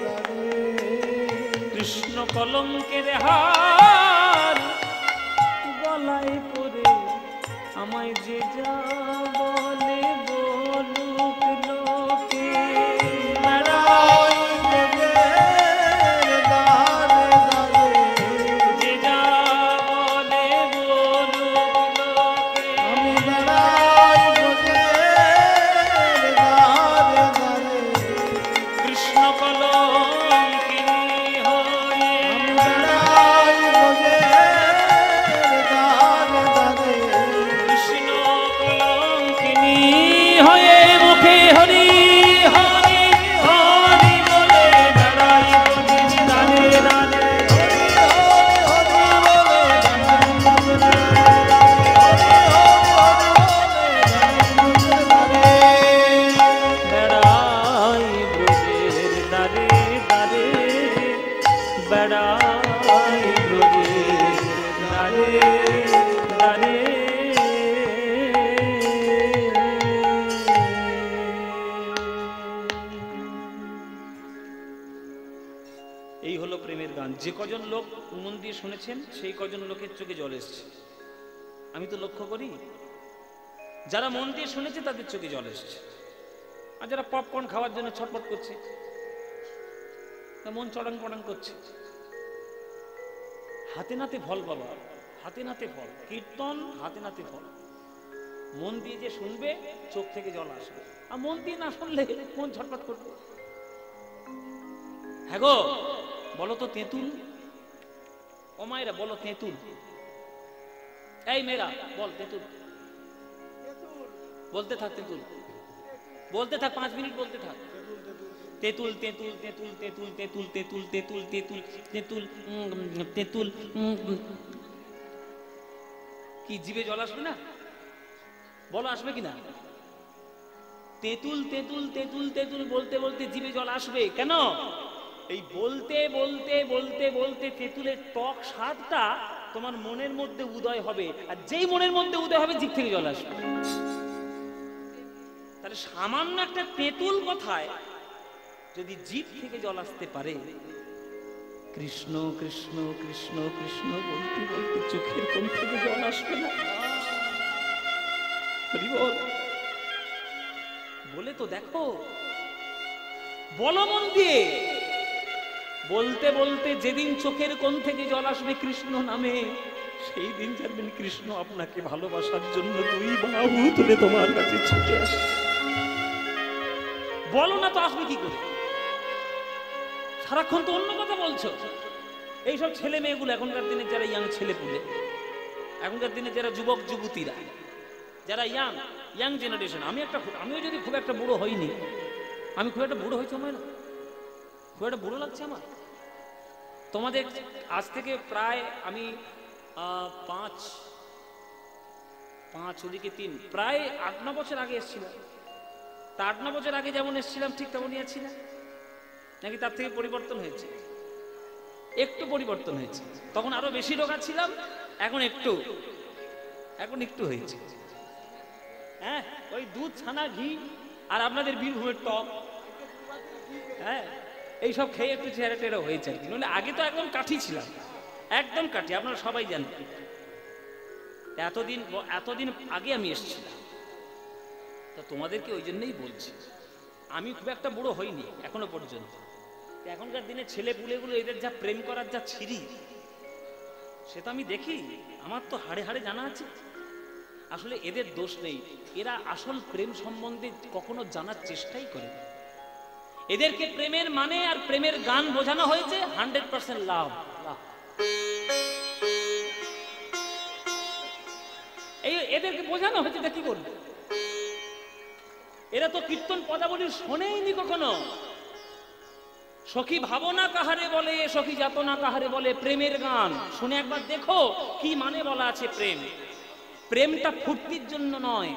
দারে। কৃষ্ণ কলঙ্কের হার গলায় পরে আমায় যে যা বলে বলুক লোকে, বেড়াই ব্রজের দ্বারে দ্বারে, যে যা বলে বলুক লোকে, আমি বেড়াই ব্রজের দ্বারে দ্বারে, কৃষ্ণ কলঙ্কিনী হয়ে, আমি বেড়াই ব্রজের দ্বারে দ্বারে, কৃষ্ণ কলঙ্কিনী হয়ে মুখে হরি হরি হরি বলে বেড়াই ব্রজের দ্বারে দ্বারে। বেড়াই ব্রজের দ্বারে দ্বারে, বেড়াই ব্রজের দ্বারে দ্বারে। এই হলো প্রেমের গান। যে কজন লোক মন দিয়ে শুনেছেন সেই কজন লোকের চোখে জল এসছে। আমি তো লক্ষ্য করি যারা মন দিয়ে শুনেছে তাদের চোখে জল এসছে, আর যারা পপকর্ন খাওয়ার জন্য ছটফট করছে, মন চড়াং পড়াং করছে। হাতে নাতে ফল বাবা, হাতে নাতে ফল, কীর্তন হাতে নাতে ফল। মন দিয়ে যে শুনবে চোখ থেকে জল আসবে, আর মন দিয়ে না শুনলে মন ছটফট করবে। হ্যাঁ গো, বলো তো তেঁতুল, ও মায়েরা বলো তেঁতুল, এই মেয়েরা বল তেঁতুল, বলতে থাক তেঁতুল, বলতে থাক, 5 মিনিট বলতে থাক। তেঁতুল তেঁতুল তেঁতুল তেঁতুল তেঁতুল তেঁতুল তেঁতুল তেঁতুল তেঁতুল তেঁতুল। কি জিভে জল আসবে না? বলো আসবে কিনা? তেঁতুল তেঁতুল তেঁতুল তেঁতুল বলতে বলতে জিভে জল আসবে কেন? এই বলতে বলতে বলতে বলতে তেঁতুলের টক স্বাদটা তোমার মনের মধ্যে উদয় হবে, আর যেই মনের মধ্যে উদয় হবে জিভ থেকে জল আসবে। তাহলে সামান্য একটা তেঁতুল কথায় যদি জিভ থেকে জল আসতে পারে, কৃষ্ণ কৃষ্ণ কৃষ্ণ কৃষ্ণ বলতে বলতে চোখের কোণ থেকে জল আসবে না? হরি বল, বলে তো দেখো, বলো মন দিয়ে। বলতে বলতে যেদিন চোখের কোণ থেকে জল আসবে কৃষ্ণ নামে, সেই দিন জানবেন কৃষ্ণ আপনাকে ভালোবাসার জন্য 2 বাহু তুলে তোমার কাছে ছুটে আসে। বলো না তো আসবে কি করে? সারাক্ষণ তো অন্য কথা বলছো। এইসব ছেলে মেয়েগুলো এখনকার দিনে যারা ইয়াং ছেলে পুলে, এখনকার দিনে যারা যুবক যুবতীরা, যারা ইয়াং জেনারেশন, আমিও যদি খুব একটা বুড়ো হইনি, আমি খুব একটা বুড়ো হয়েছি আমার না, খুব একটা বুড়ো লাগছে আমার। তোমাদের আজ থেকে প্রায় আমি 5 ওদিকে 3, প্রায় 8-9 বছর আগে এসেছিলাম। তা 8-9 বছর আগে যেমন এসেছিলাম ঠিক তেমনই আছি না? নাকি তার থেকে পরিবর্তন হয়েছে? একটু পরিবর্তন হয়েছে। তখন আরো বেশি রোগা ছিলাম, এখন একটু হয়েছে। হ্যাঁ, ওই দুধ ছানা ঘি আর আপনাদের বীরভূমের টক, হ্যাঁ এইসব খেয়ে একটু চেহারা টেরা হয়েছে আর কি। নইলে আগে তো একদম কাঠি ছিলাম, একদম কাঠি, আপনারা সবাই জানেন। এতদিন আগে আমি এসেছিলাম। তা তোমাদেরকে ওই জন্যই বলছি, আমি খুব একটা বুড়ো হইনি এখনো পর্যন্ত। এখনকার দিনে ছেলে পুলেগুলো এদের যা প্রেম করার যা ছিরি, সেটা আমি দেখি, আমার তো হাড়ে হাড়ে জানা আছে। আসলে এদের দোষ নেই, এরা আসল প্রেম সম্বন্ধে কখনো জানার চেষ্টাই করে। এদেরকে প্রেমের মানে আর প্রেমের গান বোঝানো হয়েছে 100% লাভ। এদেরকে বোঝানো হয়েছে, এটা কি করবে? এরা তো কীর্তন পদাবলী শোনেইনি কখনো। সখী ভাবনা কাহারে বলে, সখী যাতনা কাহারে বলে, প্রেমের গান শুনে একবার দেখো কি মানে বলা আছে প্রেম। প্রেমটা ফুর্তির জন্য নয়,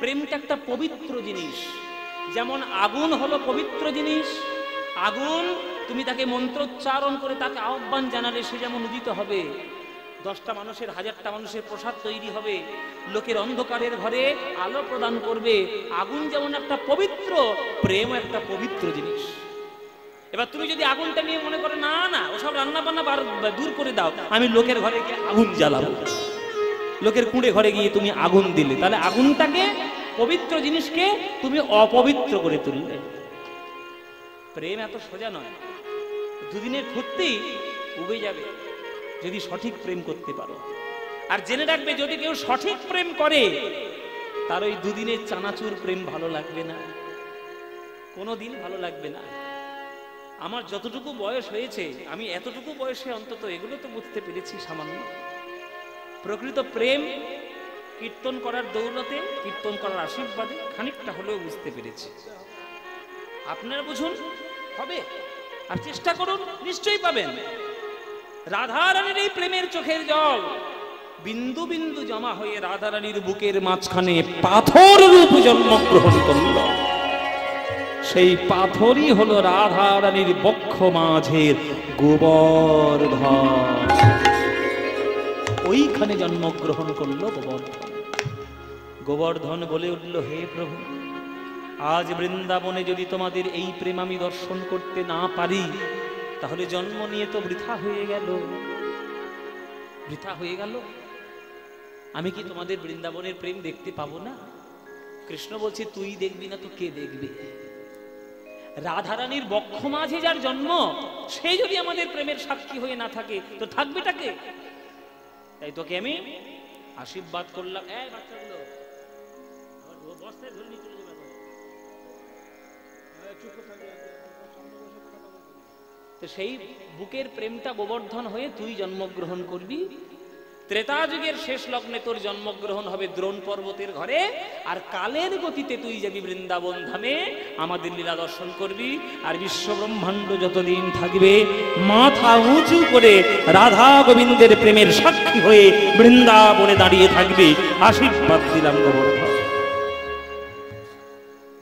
প্রেমটা একটা পবিত্র জিনিস। যেমন আগুন হলো পবিত্র জিনিস, আগুন তুমি তাকে মন্ত্রোচ্চারণ করে তাকে আহ্বান জানালে সে যেমন উদিত হবে, 10টা মানুষের 1000টা মানুষের প্রসাদ তৈরি হবে, লোকের অন্ধকারের ঘরে আলো প্রদান করবে। আগুন যেমন একটা পবিত্র, প্রেম একটা পবিত্র জিনিস। এবার তুমি যদি আগুনটা নিয়ে মনে করো না না ওসব রান্না বান্না দূর করে দাও, আমি লোকের ঘরে গিয়ে আগুন জ্বালাবো, লোকের কুঁড়ে ঘরে গিয়ে তুমি আগুন দিলে, তাহলে আগুনটাকে, পবিত্র জিনিসকে তুমি অপবিত্র করে তুললে। প্রেম এত সোজা নয়, দুদিনের ফুর্তি উবে যাবে যদি সঠিক প্রেম করতে পারো। আর জেনে রাখবে, যদি কেউ সঠিক প্রেম করে তার ওই দুদিনের চানাচুর প্রেম ভালো লাগবে না, কোনোদিন ভালো লাগবে না। আমার যতটুকু বয়স হয়েছে, আমি এতটুকু বয়সে অন্তত এগুলো তো বুঝতে পেরেছি সামান্য। প্রকৃত প্রেম কীর্তন করার দৌলতে, কীর্তন করার আশীর্বাদে খানিকটা হলেও বুঝতে পেরেছি। আপনারা বুঝুন, হবে, আর চেষ্টা করুন, নিশ্চয়ই পাবেন। রাধারানীর এই প্রেমের চোখের জল বিন্দু বিন্দু জমা হয়ে রাধারানীর বুকের মাঝখানে পাথর রূপ জন্মগ্রহণ করল। সেই পাথরই হলো রাধারানীর বক্ষ মাঝের গোবর্ধন। ওইখানে জন্মগ্রহণ করল গোবর্ধন। গোবর্ধন বলে উঠল, হে প্রভু, আজ বৃন্দাবনে যদি তোমাদের এই প্রেম আমি দর্শন করতে না পারি, তাহলে জন্ম নিয়ে তো বৃথা হয়ে গেল, বৃথা হয়ে গেল। আমি কি তোমাদের বৃন্দাবনের প্রেম দেখতে পাবো না? কৃষ্ণ বলছে, তুই দেখবি না তো কে দেখবে? রাধারানীর বক্ষ মাঝে যার জন্ম, সে যদি আমাদের প্রেমের সাক্ষী হয়ে না থাকে তো থাকবেটাকে? তাই তোকে আমি আশীর্বাদ করলাম। বাচ্চাগুলো বস্তায় ধরে নিয়ে চলে যাবে। তো সেই বুকের প্রেমটা গোবর্ধন হয়ে তুই জন্মগ্রহণ করবি। ত্রেতা যুগের শেষ লগ্নে তোর জন্মগ্রহণ হবে দ্রোণ পর্বতের ঘরে, আর কালের গতিতে তুই যাবি বৃন্দাবন ধামে, আমাদের লীলা দর্শন করবি। আর বিশ্ব ব্রহ্মাণ্ড যতদিন থাকবে মাথা উঁচু করে রাধা গোবিন্দের প্রেমের সাক্ষী হয়ে বৃন্দাবনে দাঁড়িয়ে থাকবে। আশীর্বাদ দিলাম গোবর্ধন।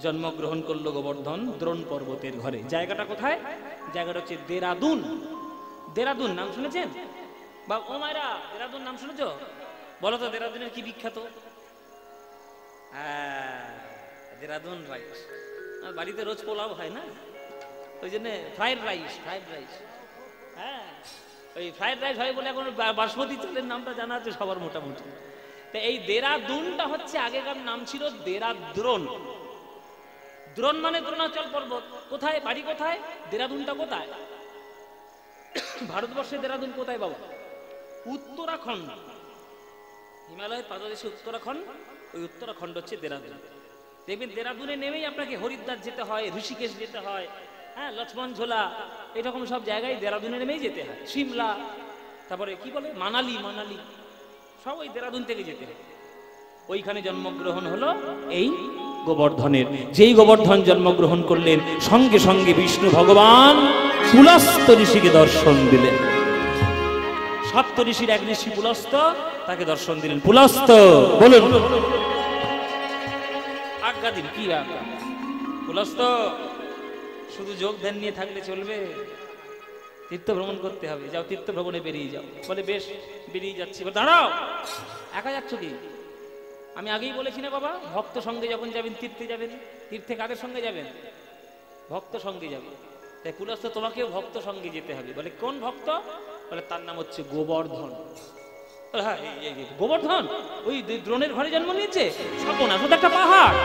জন্মগ্রহণ করলো গোবর্ধন দ্রোণ পর্বতের ঘরে। জায়গাটা কোথায়? জায়গাটা হচ্ছে দেরাদুন। দেরাদুন নাম শুনেছেন? বা ও মায়েরা, দেরাদুন নাম শুনেছ? বলো তো দেরাদুনের কি বিখ্যাত? দেরাদুন রাইস। বাড়িতে রোজ পোলাও হয় না, ওই জন্য ফ্রাইড রাইস। হ্যাঁ, ওই ফ্রাইড রাইস হয় বলে এখন বাসমতি চালের নামটা জানা আছে সবার মোটামুটি। তো এই দেরাদুনটা হচ্ছে, আগেকার নাম ছিল দেরাদ্রোণ। দ্রোণ মানে দ্রোণাচল পর্বত। কোথায়? বাড়ি কোথায়? দেরাদুনটা কোথায়? ভারতবর্ষে দেরাদুন কোথায় বাবা? উত্তরাখণ্ড, হিমালয়ের পাদদেশে উত্তরাখণ্ড। ওই উত্তরাখণ্ড হচ্ছে দেরাদুন। দেখবেন দেরাদুনে নেমেই আপনাকে হরিদ্বার যেতে হয়, ঋষিকেশ যেতে হয়, হ্যাঁ, লক্ষ্মণ ঝোলা, এরকম সব জায়গায় দেরাদুনে নেমেই যেতে হয়। সিমলা, তারপরে কি বলে মানালি, সব ওই দেরাদুন থেকে যেতে হয়। ওইখানে জন্মগ্রহণ হলো এই গোবর্ধনের। যেই গোবর্ধন জন্মগ্রহণ করলেন, সঙ্গে সঙ্গে বিষ্ণু ভগবান পুলস্ত ঋষিকে দর্শন দিলেন। সপ্ত ঋষির এক ঋষি পুলস্ত, তাকে দর্শন দিলেন। পুলস্ত বলুন, আজ্ঞা দিন। কি আজ্ঞা? পুলস্ত, শুধু যোগ ধ্যান নিয়ে থাকলে চলবে? তীর্থ ভ্রমণ করতে হবে, যাও তীর্থ ভ্রমণে বেরিয়ে যাও। বলে বেশ, বেরিয়ে যাচ্ছি। দাঁড়াও, একা যাচ্ছ কি? আমি আগেই বলেছি না বাবা, ভক্ত সঙ্গে যখন যাবেন, তীর্থে যাবেন, তীর্থে কাদের সঙ্গে যাবেন? ভক্ত সঙ্গে যাবেন। তাই পুলস্ত, তোমাকেও ভক্ত সঙ্গে যেতে হবে। বলে কোন ভক্ত? বলে তার নাম হচ্ছে গোবর্ধন। হ্যাঁ, গোবর্ধন ওই দ্রোণের ঘরে জন্ম নিয়েছে? সর্বনাশ, ওটা একটা পাহাড়,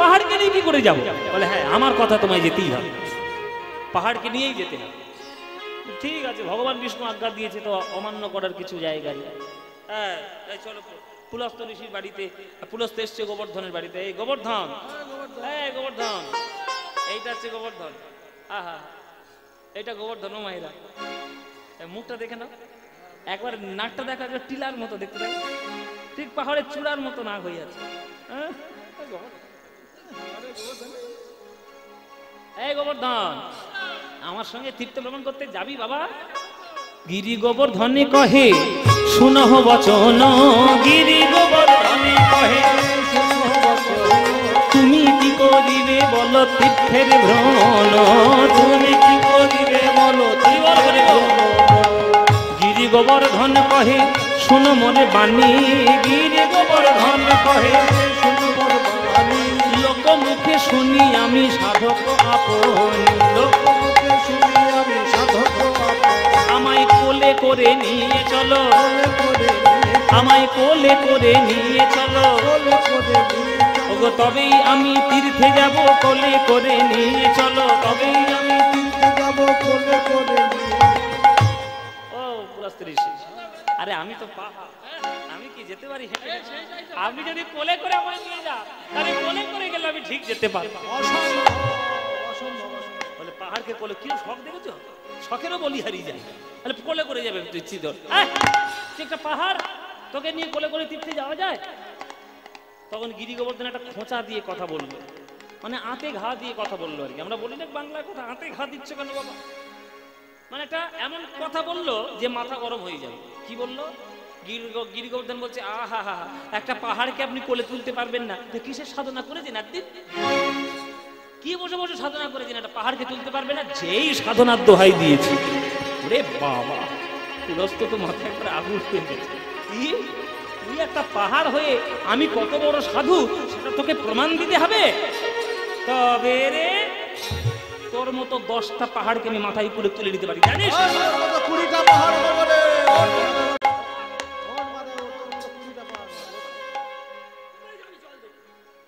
পাহাড়কে নিয়ে কি করে যাবো? বলে হ্যাঁ, আমার কথা তোমায় যেতেই হবে, পাহাড়কে নিয়েই যেতে হবে। ঠিক আছে, ভগবান বিষ্ণু আজ্ঞা দিয়েছে তো অমান্য করার কিছু জায়গা নেই। হ্যাঁ, চলো পুলস্ত ঋষির বাড়িতে। পুলস্ত এসছে গোবর্ধনের বাড়িতে। এই গোবর্ধন, গোবর্ধন, এইটা হচ্ছে গোবর্ধন। আহা, এটা গোবর্ধন। ও মায়েরা, মুখটা দেখে নাও একবার, নাকটা দেখা যায় টিলার মতো দেখতে পাই, ঠিক পাহাড়ের চূড়ার মতো নাক হয়ে আছে। এই গোবর্ধন, আমার সঙ্গে তীর্থ ভ্রমণ করতে যাবি বাবা? গিরি গোবর্ধনে কহে শুনহ বচন, গিরি গোবর্ধনে কহে তুমি কি করিবে বলো তীর্থের ভ্রমণ, তুমি কি করিবে বলো। গিরি গোবর্ধন কহে শুন মোরে বাণী, গিরি গোবর্ধন কহে শুন মোর বাণী, লোক মুখে শুনি আমি সাধক আপন, লোক মুখে শুনি আমি সাধক আপন, আমায় কোলে করে নিয়ে চলো, কোলে করে নিয়ে আমায় কোলে করে নিয়ে চলো, কোলে করে নিয়ে চলো, ওগো তবেই আমি তীর্থে যাব, কোলে করে নিয়ে চলো, তবেই আমি তীর্থে যাব, কোলে করে নিয়ে। ও পুরস্ত ঋষি, আরে আমি তো আমি কি যেতে পারি হেঁটে? আপনি যদি কোলে করে আমায় নিয়ে যান, তাহলে কোলে করে গেলে আমি ঠিক যেতে পারবো। অসম্ভব, অসম্ভব, অসম্ভব। বলে পাহাড়কে কোলে, কি শখ দেখেছো? শখেরও বলি হারিয়ে যায়। তাহলে কোলে করে যাবে তুই চিদর, তুই একটা পাহাড়, তোকে নিয়ে কোলে করে তীর্থে যাওয়া যায়? তখন গিরি গোবর্ধন একটা খোঁচা দিয়ে কথা বললো, মানে আঁতে ঘা দিয়ে কথা বললো আর কি। আমরা বলি না বাংলায় কথা, আঁতে ঘা দিচ্ছ কেন বাবা? মানে একটা এমন কথা বললো যে মাথা গরম হয়ে যাবে। কি বললো? গিরি গোবর্ধন বলছে, আহা হা, একটা পাহাড়কে আপনি কোলে তুলতে পারবেন না? তো কিসের সাধনা করেছেন একদিন? কি বসে বসে সাধনা করেছেন? একটা পাহাড়কে তুলতে পারবে না? যেই সাধনার দোহাই দিয়েছি, ওরে বাবা, পুরস্ত তো মাথায় একবার আগুন হয়ে গেছে। কি তুই একটা পাহাড় হয়ে আমি কত বড় সাধু সেটা তোকে প্রমাণ দিতে হবে? তবে রে, তোর মতো 10টা পাহাড়কে আমি মাথায় করে তুলে নিতে পারি, জানিস? 20টা পাহাড় হবে রে।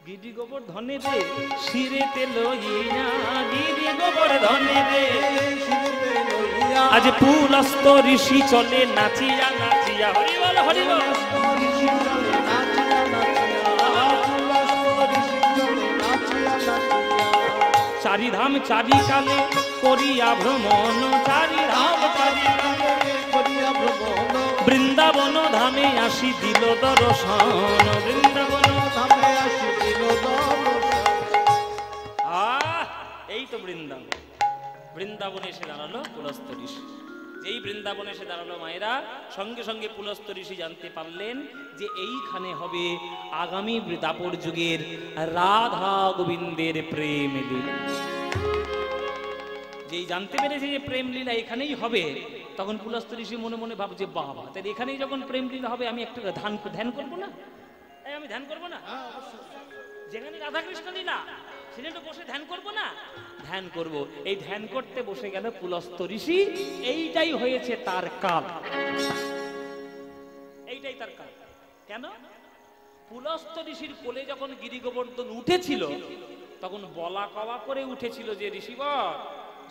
গিরি গোবর্ধনে রে শিরেতে লইয়া, গিরি গোবর্ধনে রে আজ পুলস্ত ঋষি চলে নাচিয়া নাচিয়া, হরি বল হরি বল। চারিধাম চারি কালে করিয়া ভ্রমণ, চারিধাম চারি কালে করিয়া ভ্রমণ, বৃন্দাবন ধামে আসি দিল দর্শন, বৃন্দাবন ধামে আসি দিল দর্শন। এই তো বৃন্দাবন। বৃন্দাবনে এসে দাঁড়ালো পুলস্ত ঋষি। যেই বৃন্দাবনে এসে দাঁড়ালো মায়েরা, সঙ্গে সঙ্গে পুলস্ত ঋষি জানতে পারলেন যে এইখানে হবে আগামী দাপর যুগের রাধা গোবিন্দের প্রেম লীলা। যেই জানতে পেরেছে যে প্রেম লীলা এখানেই হবে, তখন পুলস্ত ঋষি মনে মনে ভাবছে, বাবা তাহলে এখানেই যখন প্রেম লীলা হবে, আমি একটু ধ্যান করবো না? আমি ধ্যান করবো না? যেখানে রাধাকৃষ্ণ লীলা সেখানে তো বসে ধ্যান করবো না? ধ্যান করব। এই ধ্যান করতে বসে গেল পুলস্ত ঋষি। এইটাই হয়েছে তার কাল, এইটাই তার কাল। কেন? পুলস্ত ঋষির কোলে যখন গিরি গোবর্ধন উঠেছিল, তখন বলা কওয়া করে উঠেছিল যে, ঋষিবর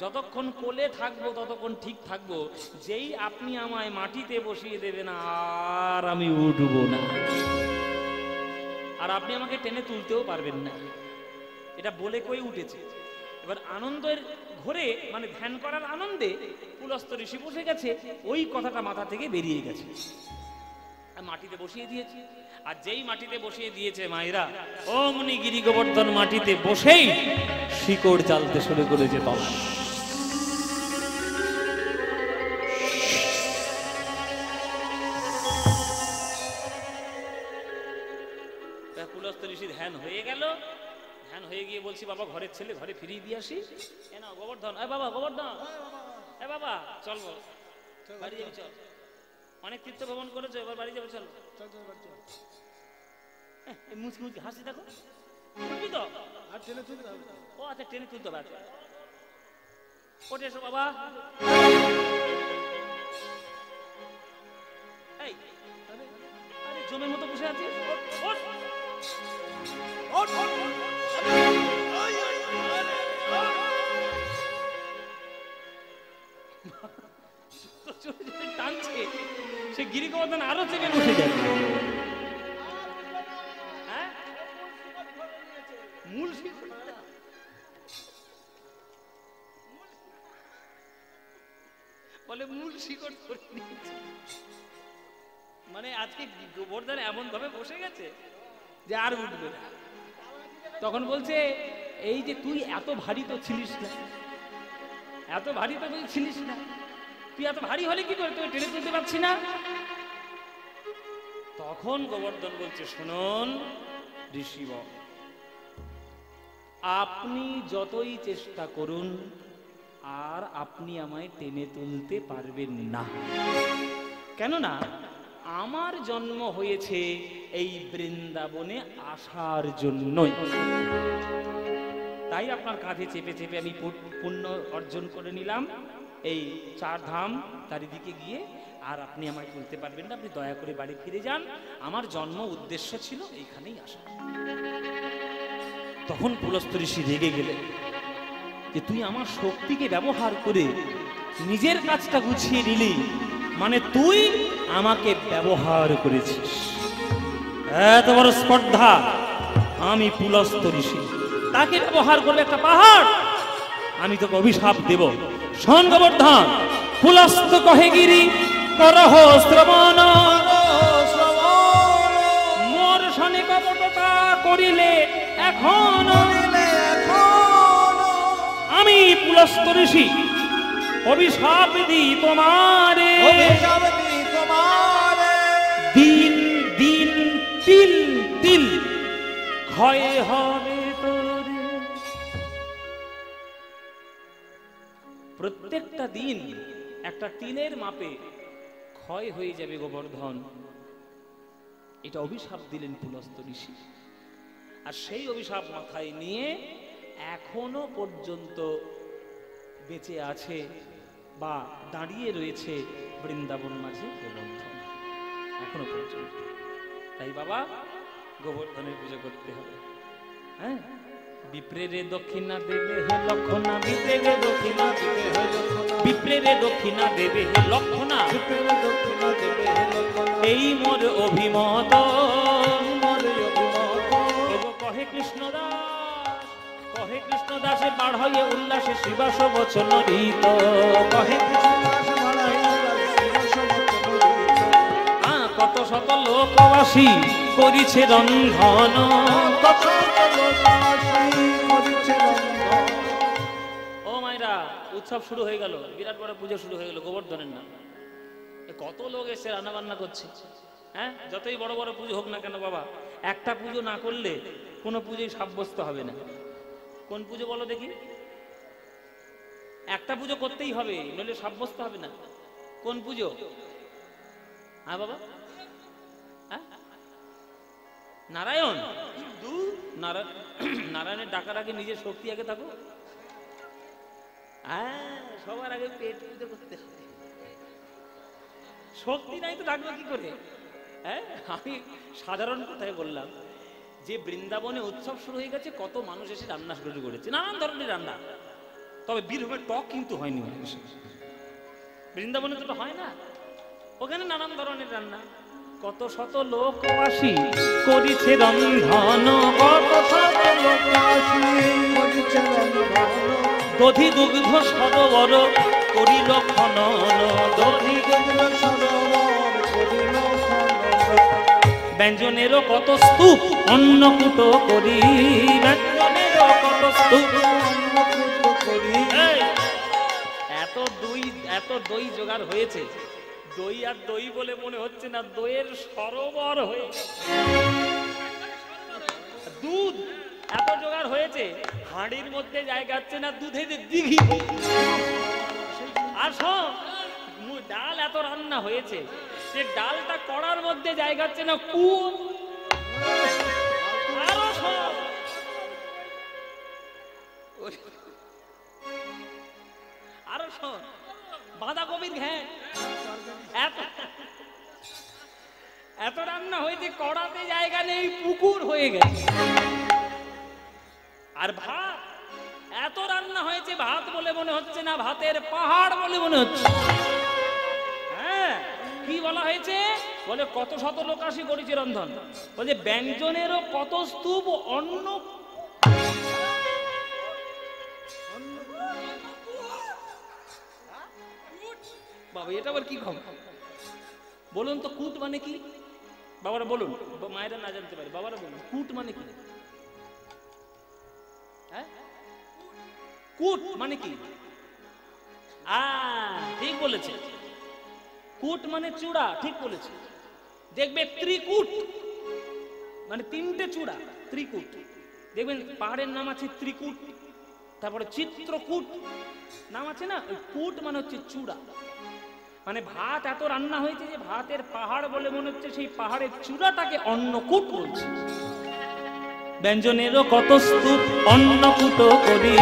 যতক্ষণ কোলে থাকবো ততক্ষণ ঠিক থাকবো, যেই আপনি আমায় মাটিতে বসিয়ে দেবেন আর আমি উঠবো না, আর আপনি আমাকে টেনে তুলতেও পারবেন না। এটা বলে কই উঠেছে। এবার আনন্দের ঘরে, মানে ধ্যান করার আনন্দে পুলস্ত ঋষি বসে গেছে, ওই কথাটা মাথা থেকে বেরিয়ে গেছে, মাটিতে বসিয়ে দিয়েছে। আর যেই মাটিতে বসিয়ে দিয়েছে মায়েরা, অমনি গিরি গোবর্ধন মাটিতে বসেই শিকড় চালতে শুরু করেছে তলা। পুলস্ত ঋষি ধ্যান হয়ে গেল। ধ্যান হয়ে গিয়ে বলছি, বাবা ঘরের ছেলে ঘরে ফিরিয়ে দিয়ে আসি। না গোবর্ধন, বাবা গোবর্ধন, বাবা চল বাড়ি যাবি, চল, অনেক তীর্থ ভ্রমণ করেছো, এবার বাড়ি যাবে, চলো। মুচকি মুচকি হাসি দেখো, বুঝবি তো? আর টেনে তুলতে হবে। ও আচ্ছা, টেনে তুলতে হবে। ওঠে এসো বাবা। এই আরে জমের মতো বসে আছিস, ওঠ। টানছে, সে গিরি গোবর্ধন আরো চেপে বসে যায়। মূল বলে মূল শিকড় ধরে নিয়েছে। মানে আজকে গোবর্ধন এমন ভাবে বসে গেছে যে আর উঠবে না। তখন বলছে, এই যে তুই এত ভারী তো ছিলিস না, এত ভারী তো তুই ছিলিস না, তুই এত ভারী হলে কি করে, তুই টেনে তুলতে পারছি না? তখন গোবর্ধন বলছে, শুনুন ঋষিবর, আপনি যতই চেষ্টা করুন আর আপনি আমায় টেনে তুলতে পারবেন না। কেননা আমার জন্ম হয়েছে এই বৃন্দাবনে আসার জন্যই। তাই আপনার কাঁধে চেপে চেপে আমি পুণ্য অর্জন করে নিলাম, এই 4 ধাম চারিদিকে গিয়ে আর আপনি আমায় তুলতে পারবেন না, আপনি দয়া করে বাড়ি ফিরে যান, আমার জন্ম উদ্দেশ্য ছিল এইখানেই আসা। তখন পুলস্ত্য ঋষি রেগে গেলেন যে তুই আমার শক্তিকে ব্যবহার করে নিজের কাজটা গুছিয়ে নিলি, মানে তুই আমাকে ব্যবহার করেছিস, এত বড় স্পর্ধা। আমি পুলস্ত্য ঋষি, তাকে ব্যবহার করবে একটা পাহাড়, আমি তোকে অভিশাপ দেব। শোন গোবর্ধন, পুলস্ত্য কহে গিরি করহ শ্রবণ, মোর শনে কপটতা করিলে এখন, আমি পুলস্ত্য ঋষি অভিশাপ দিই তোমারে, দিন দিন তিল তিল ক্ষয় হবে তোর। প্রত্যেকটা দিন একটা তিলের মাপে ক্ষয় হয়ে যাবে গোবর্ধন, এটা অভিশাপ দিলেন পুলস্ত্য ঋষি। আর সেই অভিশাপ মাথায় নিয়ে এখনো পর্যন্ত বেঁচে আছে বা দাঁড়িয়ে রয়েছে বৃন্দাবন মাঝে গোবর্ধন, এখনো পর্যন্ত। তাই বাবা, গোবর্ধনের পুজো করতে হবে। হ্যাঁ, বিপ্রেরে দক্ষিণা দেবে হে লক্ষণা, বিপ্রেরে দক্ষিণা দেবে হে লক্ষণা, বিপ্রেরে দক্ষিণা দেবে হে লক্ষণা, বিপ্রেরে দক্ষিণা দেবে হে লক্ষণা, এই মোর অভিমত, মোর অভিমত। কহে কৃষ্ণদাস, কহে কৃষ্ণদাসে বাড়াইয়ে উল্লাসে শিবাস বচন রীত, কহে কৃষ্ণদাস বাড়াইয়ে উল্লাসে শিবাস বচন রীত। কত শত লোকবাসী করিছে রন্ধন, কত ও মায়েরা, উৎসব শুরু হয়ে গেল, বিরাট বড় পুজো শুরু হয়ে গেল গোবর্ধনের নাম। কত লোক এসে রান্না বান্না করছে। হ্যাঁ, যতই বড় বড় পুজো হোক না কেন বাবা, একটা পুজো না করলে কোনো পুজোই সাব্যস্ত হবে না। কোন পুজো বলো দেখি? একটা পুজো করতেই হবে, নইলে সাব্যস্ত হবে না। কোন পুজো? হ্যাঁ বাবা, নারায়ণ। নারায়ণের ডাকার আগে নিজের শক্তি আগে থাকো। হ্যাঁ, সবার আগে পেট পুজো করতে হবে, শক্তি নাই তো থাকবে কি করে? হ্যাঁ, আমি সাধারণ কথায় বললাম যে বৃন্দাবনে উৎসব শুরু হয়ে গেছে, কত মানুষ এসে রান্না শুরু করেছে, নানান ধরনের রান্না। তবে বীরভূমের টক কিন্তু হয়নি, বৃন্দাবনে তো হয় না, ওখানে নানান ধরনের রান্না। কত শত লোকবাসী করিছে রন্ধন, কত শত লোকবাসী করিছে রন্ধন, দধি দুগ্ধ সরোবর করিল খনন, দধি দুগ্ধ সরোবর করিল খনন, ব্যঞ্জনেরও কত স্তূপ অন্নকূট করি, ব্যঞ্জনেরও কত স্তূপ অন্নকূট করি। এত দই জোগাড় হয়েছে, দই আর দই বলে মনে হচ্ছে না, দইয়ের সরোবর হয়ে দুধ এত জোগাড় হয়েছে, হাঁড়ির মধ্যে জায়গা হচ্ছে না, দুধে দিঘি। আর ডাল এত রান্না হয়েছে যে ডালটা কড়ার মধ্যে জায়গা হচ্ছে না, কুয়ো। আরো সব আরো সব বাঁধাকপির ঘ্যাঁ, এত রান্না হয়েছে, কড়াতে জায়গা নেই, পুকুর হয়ে গেছে। আর ভাত এত রান্না হয়েছে, ভাত বলে মনে হচ্ছে না, ভাতের পাহাড় বলে মনে হচ্ছে। হ্যাঁ, কি বলা হয়েছে? বলে কত শত লোকাসী করেছে রন্ধন, বলে ব্যঞ্জনেরও কত স্তূপ অন্ন। বাবা, এটা আবার কি খবর বলুন তো? কূট মানে কি বাবারা বলুন, মায়েরা না জানতে পারে, বাবারা বলুন কূট মানে কি? হ্যাঁ, কূট মানে কি? ঠিক বলেছে, কূট মানে চূড়া, ঠিক বলেছে। দেখবে ত্রিকূট মানে তিনটে চূড়া, ত্রিকূট। দেখবেন পাহাড়ের নাম আছে ত্রিকূট, তারপরে চিত্রকূট নাম আছে না। ওই কূট মানে হচ্ছে চূড়া, মানে ভাত এত রান্না হয়েছে যে ভাতের পাহাড় বলে মনে হচ্ছে, সেই পাহাড়ের চূড়াটাকে অন্নকূট বলছে। ব্যঞ্জনেরও কত স্তূপ অন্নকূট করি,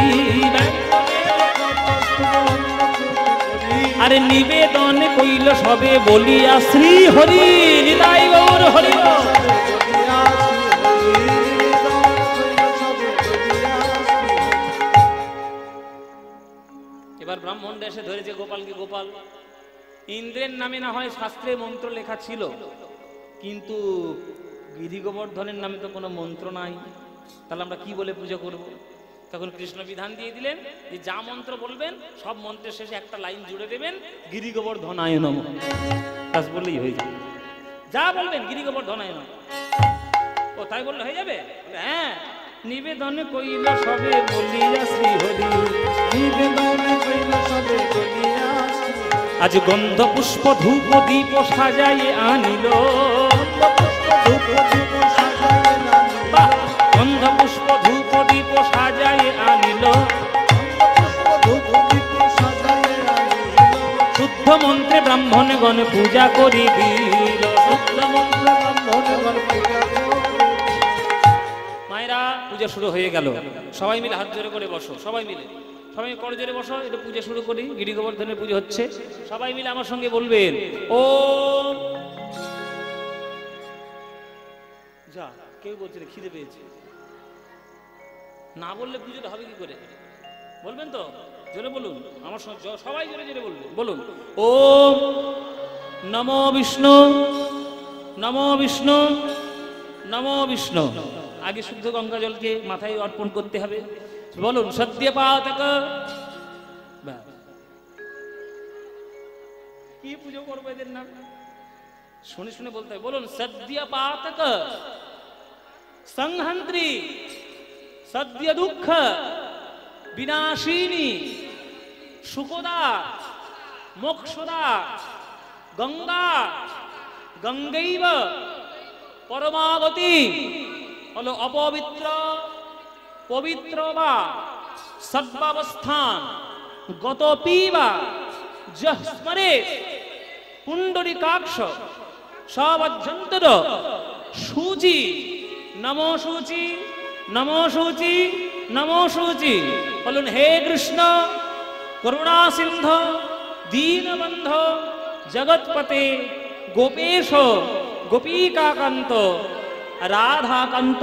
আর নিবেদন কইল সবে বলিয়া শ্রী হরি নিতাই গৌর হরি। এবার ব্রাহ্মণরা এসে ধরেছে গোপালকে। গোপাল ইন্দ্রের নামে না হয় শাস্ত্রে মন্ত্র লেখা ছিল, কিন্তু গিরি গোবর্ধনের নামে তো কোনো মন্ত্র নাই, তাহলে আমরা কি বলে পুজো করব? তখন কৃষ্ণ বিধান দিয়ে দিলেন যে যা মন্ত্র বলবেন সব মন্ত্রের শেষে একটা লাইন জুড়ে দেবেন, গিরি গোবর্ধনায় নমঃ, ব্যাস বললেই হয়ে যাবে। যা বলবেন গিরি গোবর্ধনায় নমঃ। ও তাই বললে হয়ে যাবে? হ্যাঁ। নিবেদন কইল সবে বলিয়া শ্রী হরি, নিবেদন কইল সবে বলিয়া শ্রী হরি। আজ গন্ধ পুষ্প ধূপ দীপ সাজাই আনিল, গন্ধ পুষ্প ধূপ দীপ সাজাই আনিল, শুদ্ধ মন্ত্রে ব্রাহ্মণ গণ পূজা করি দিল। মায়েরা পূজা শুরু হয়ে গেল। সবাই মিলে হাত জোরে করে বসো, সবাই মিলে, সবাই করে জোরে বসো, এটা পূজা শুরু করি। গিরি গোবর্ধনের পুজো হচ্ছে, সবাই মিলে আমার সঙ্গে বলবেন ও যা। কেউ বলছে খিদে পেয়েছে, না বললে পুজোটা হবে কি করে? বলবেন তো? জোরে বলুন আমার সঙ্গে, সবাই জোরে জোরে বলবেন। বলুন ওম নমো বিষ্ণু, নমো বিষ্ণু, নমো বিষ্ণু। আগে শুদ্ধ গঙ্গা জলকে মাথায় অর্পণ করতে হবে। বলুন সদ্যপাতক। কি পুজো করবো এদের নাম? শুনে শুনে বলতে হবে। বলুন সদ্যপাতক সংহন্ত্রী সদ্য দুঃখ বিনাশিনী সুখদা মোক্ষদা গঙ্গা গঙ্গৈব পরমাগতি। হলো অপবিত্র পবিত্র বা সর্বাবস্থান গত পিবা যহ স্মরে পুণ্ডরিকাক্ষ সবজ্জন্তর সূচি। নমো সূচি, নমো সূচি, নমো সূচি। বলুন হে কৃষ্ণ করুণা সিন্ধু দীনবন্ধ জগৎপতে গোপেশ গোপীকাকান্ত রাধাকান্ত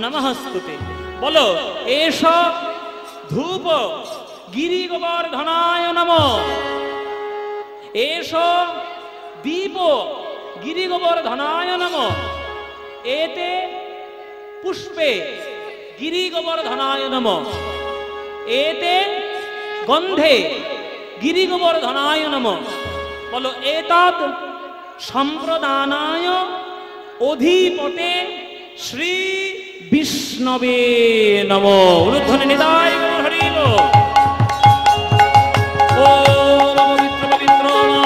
নমস্তুতে। বলো এষ ধূপ গিরি গোবর্ধনায় নমঃ, এষ দীপ গিরি গোবর্ধনায় নমঃ, এতে পুষ্পে গিরি গোবর্ধনায় নমঃ, এতে গন্ধে গিরি গোবর্ধনায় নমঃ। বলো এতৎ সম্প্রদানায় অধিপতে শ্রী বিষ্ণবে নমঃ। উলুধ্বনি নিতাই গৌর হরি বল। ওম পবিত্র পবিত্র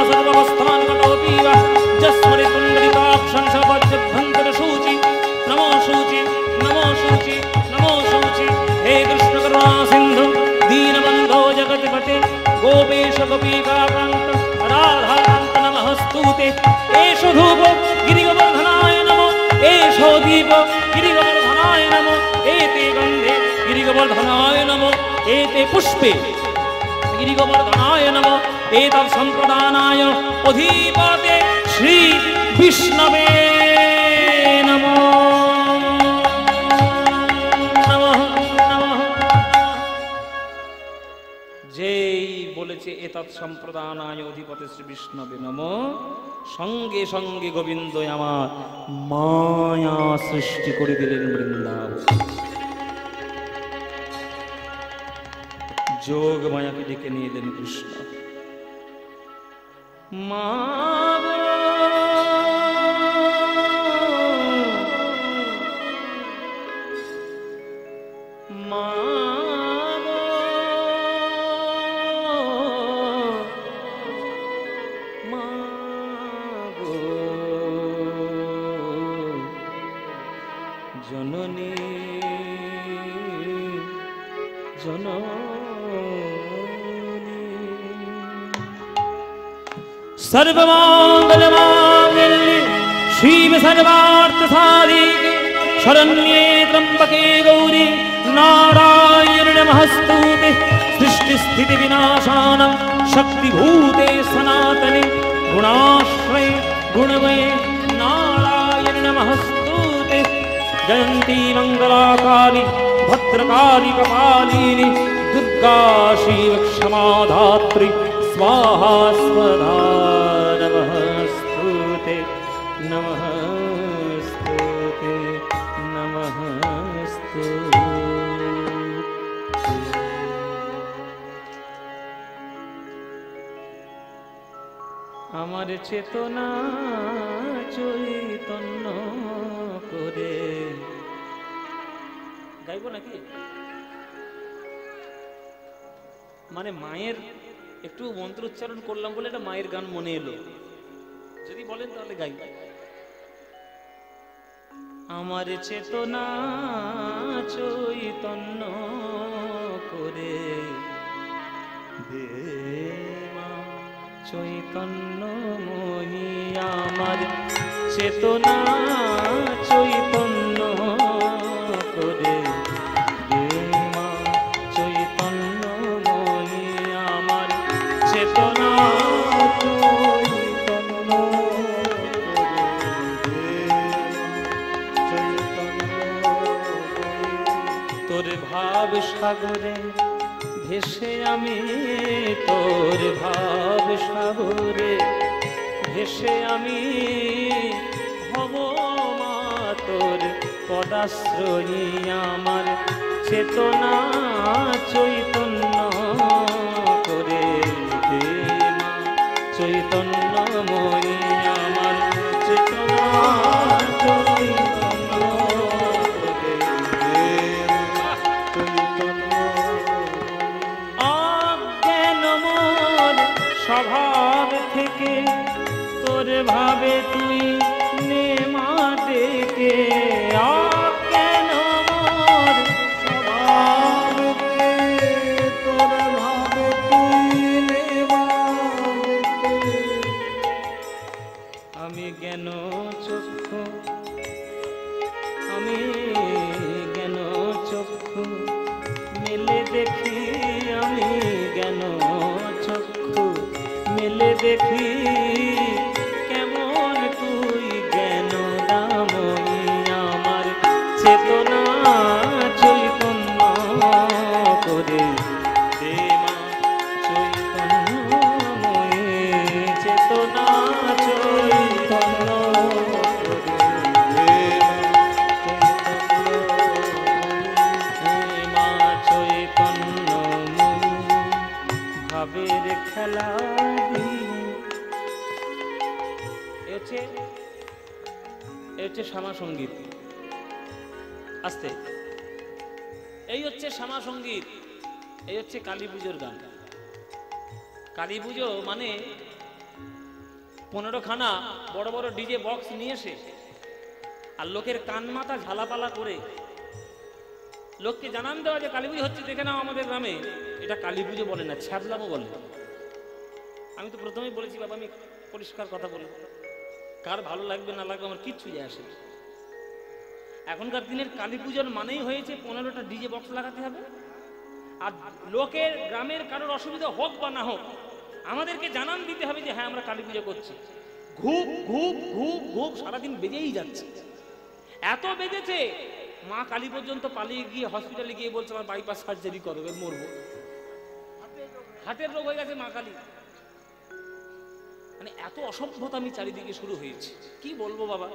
সর্বাবস্থান গতোপি বা যস্মরে পুণ্ডরিকাক্ষং সবজ্জভ্যন্তর সূচি। নমো সূচি, নমো সূচি, নমো সূচি। হে কৃষ্ণ করুণা সিন্ধু দীনবন্ধো জগৎপতে গোপেশ গোপীকাকান্ত রাধাকান্ত নমস্তুতে। এষ ধূপ গিরি গোবর্ধনায় নমঃ, এষ দীপ গিরি গোবর্ধনায় নমঃ, এতে গন্ধে গিরি গোবর্ধনায় নমঃ, এতে পুষ্পে গিরি গোবর্ধনায় নমঃ, এতৎ সম্প্রদানায় অধিপতে শ্রী বিষ্ণবে নমঃ। নমঃ নমঃ। যেই বলেছে এতৎ সম্প্রদানায় অধিপতে শ্রী বিষ্ণবে নমঃ, সঙ্গে সঙ্গে গোবিন্দ আমার মায়া সৃষ্টি করে দিলেন বৃন্দাবন। যোগ মায়াকে ডেকে নিয়ে এলেন কৃষ্ণ। মা মা জননী জননী সর্বমঙ্গলমাঙ্গল্যে শিব সর্বার্থ সাধিকে শরণ্যে ত্র্যম্বকে গৌরী नारायण नमस्तुते सृष्टि स्थिति विनाशानां शक्तिभूते सनातने गुणाश्रये गुणमये नारायण नमस्तुते जयन्ती मंगलाकाली भद्रकाली कपालिनी दुर्गा शिव क्षमा धात्री स्वाहा स्वधा नमस्तुते नमस्तुते नमस्तुते। আমার চেতনা চৈতন্য করে গাইব নাকি? মানে মায়ের একটু মন্ত্র উচ্চারণ করলাম বলে এটা মায়ের গান মনে এলো, যদি বলেন তাহলে গাই। আমার চেতনা চৈতন্য করে দে মা চৈতন্যময়ী, আমার চেতনা চৈতন্য করে দে মা চৈতন্যময়ী, আমার চেতনা চৈতন্য তোর ভাব সাগরে ভেসে আমি, তোর ভাব সাগরে ভেসে আমি হব মা তোর পদাশ্রয়ী, আমার চেতনা চৈতন্য করে দে মা চৈতন্যময়ী, আমার চেতনা চৈতন্য করে দে মা চৈতন্যময়ী। অজ্ঞান মোর স্বভাব থেকে তোর ভাবে তুই নে মা ডেকে, অজ্ঞান মোর স্বভাব থেকে তোর ভাবে তুই নে মা ডেকে, আমি জ্ঞান চক্ষু, আমি জ্ঞান চক্ষু মেলে দেখি, আমি জ্ঞান চক্ষু মেলে দেখি কেমন তুই জ্ঞান দাময়ী, আমার চেতনা চৈতন্য করে দে মা চৈতন্যময়ী, চেতনা চৈতন্য করে দে মা চৈতন্যময়ী, ভাবের খেলা হচ্ছে শ্যামা সঙ্গীত। আস্তে, এই হচ্ছে শ্যামা সঙ্গীত, এই হচ্ছে কালী পুজোর গান। কালী পুজো মানে 15খানা বড় বড় ডিজে বক্স নিয়ে এসে আর লোকের কান মাথা ঝালাপালা করে লোককে জানান দেওয়া যে কালী পুজো হচ্ছে, দেখে নাও আমাদের গ্রামে। এটা কালী পুজো বলে না, ছ্যাবলামও বলে। আমি তো প্রথমেই বলেছি বাবা, আমি পরিষ্কার কথা বলি, কার ভালো লাগবে না লাগবে আমার কিচ্ছু যায় আসে। এখনকার দিনের কালী পুজোর মানেই হয়েছে 15টা ডিজে বক্স লাগাতে হবে, আর লোকের গ্রামের কারোর অসুবিধা হোক বা না হোক আমাদেরকে জানান দিতে হবে যে হ্যাঁ আমরা কালী পুজো করছি। ঘুপ ঘুপ ঘুপ ঘুপ সারাদিন বেজেই যাচ্ছে, এত বেজেছে মা কালী পর্যন্ত পালিয়ে গিয়ে হসপিটালে গিয়ে বলছে আমার বাইপাস সার্জারি করো, মরবো, হার্টের রোগ হয়ে গেছে মা কালী। মানে এত অসভ্যতামি চারিদিকে শুরু হয়েছে, কি বলবো বাবা।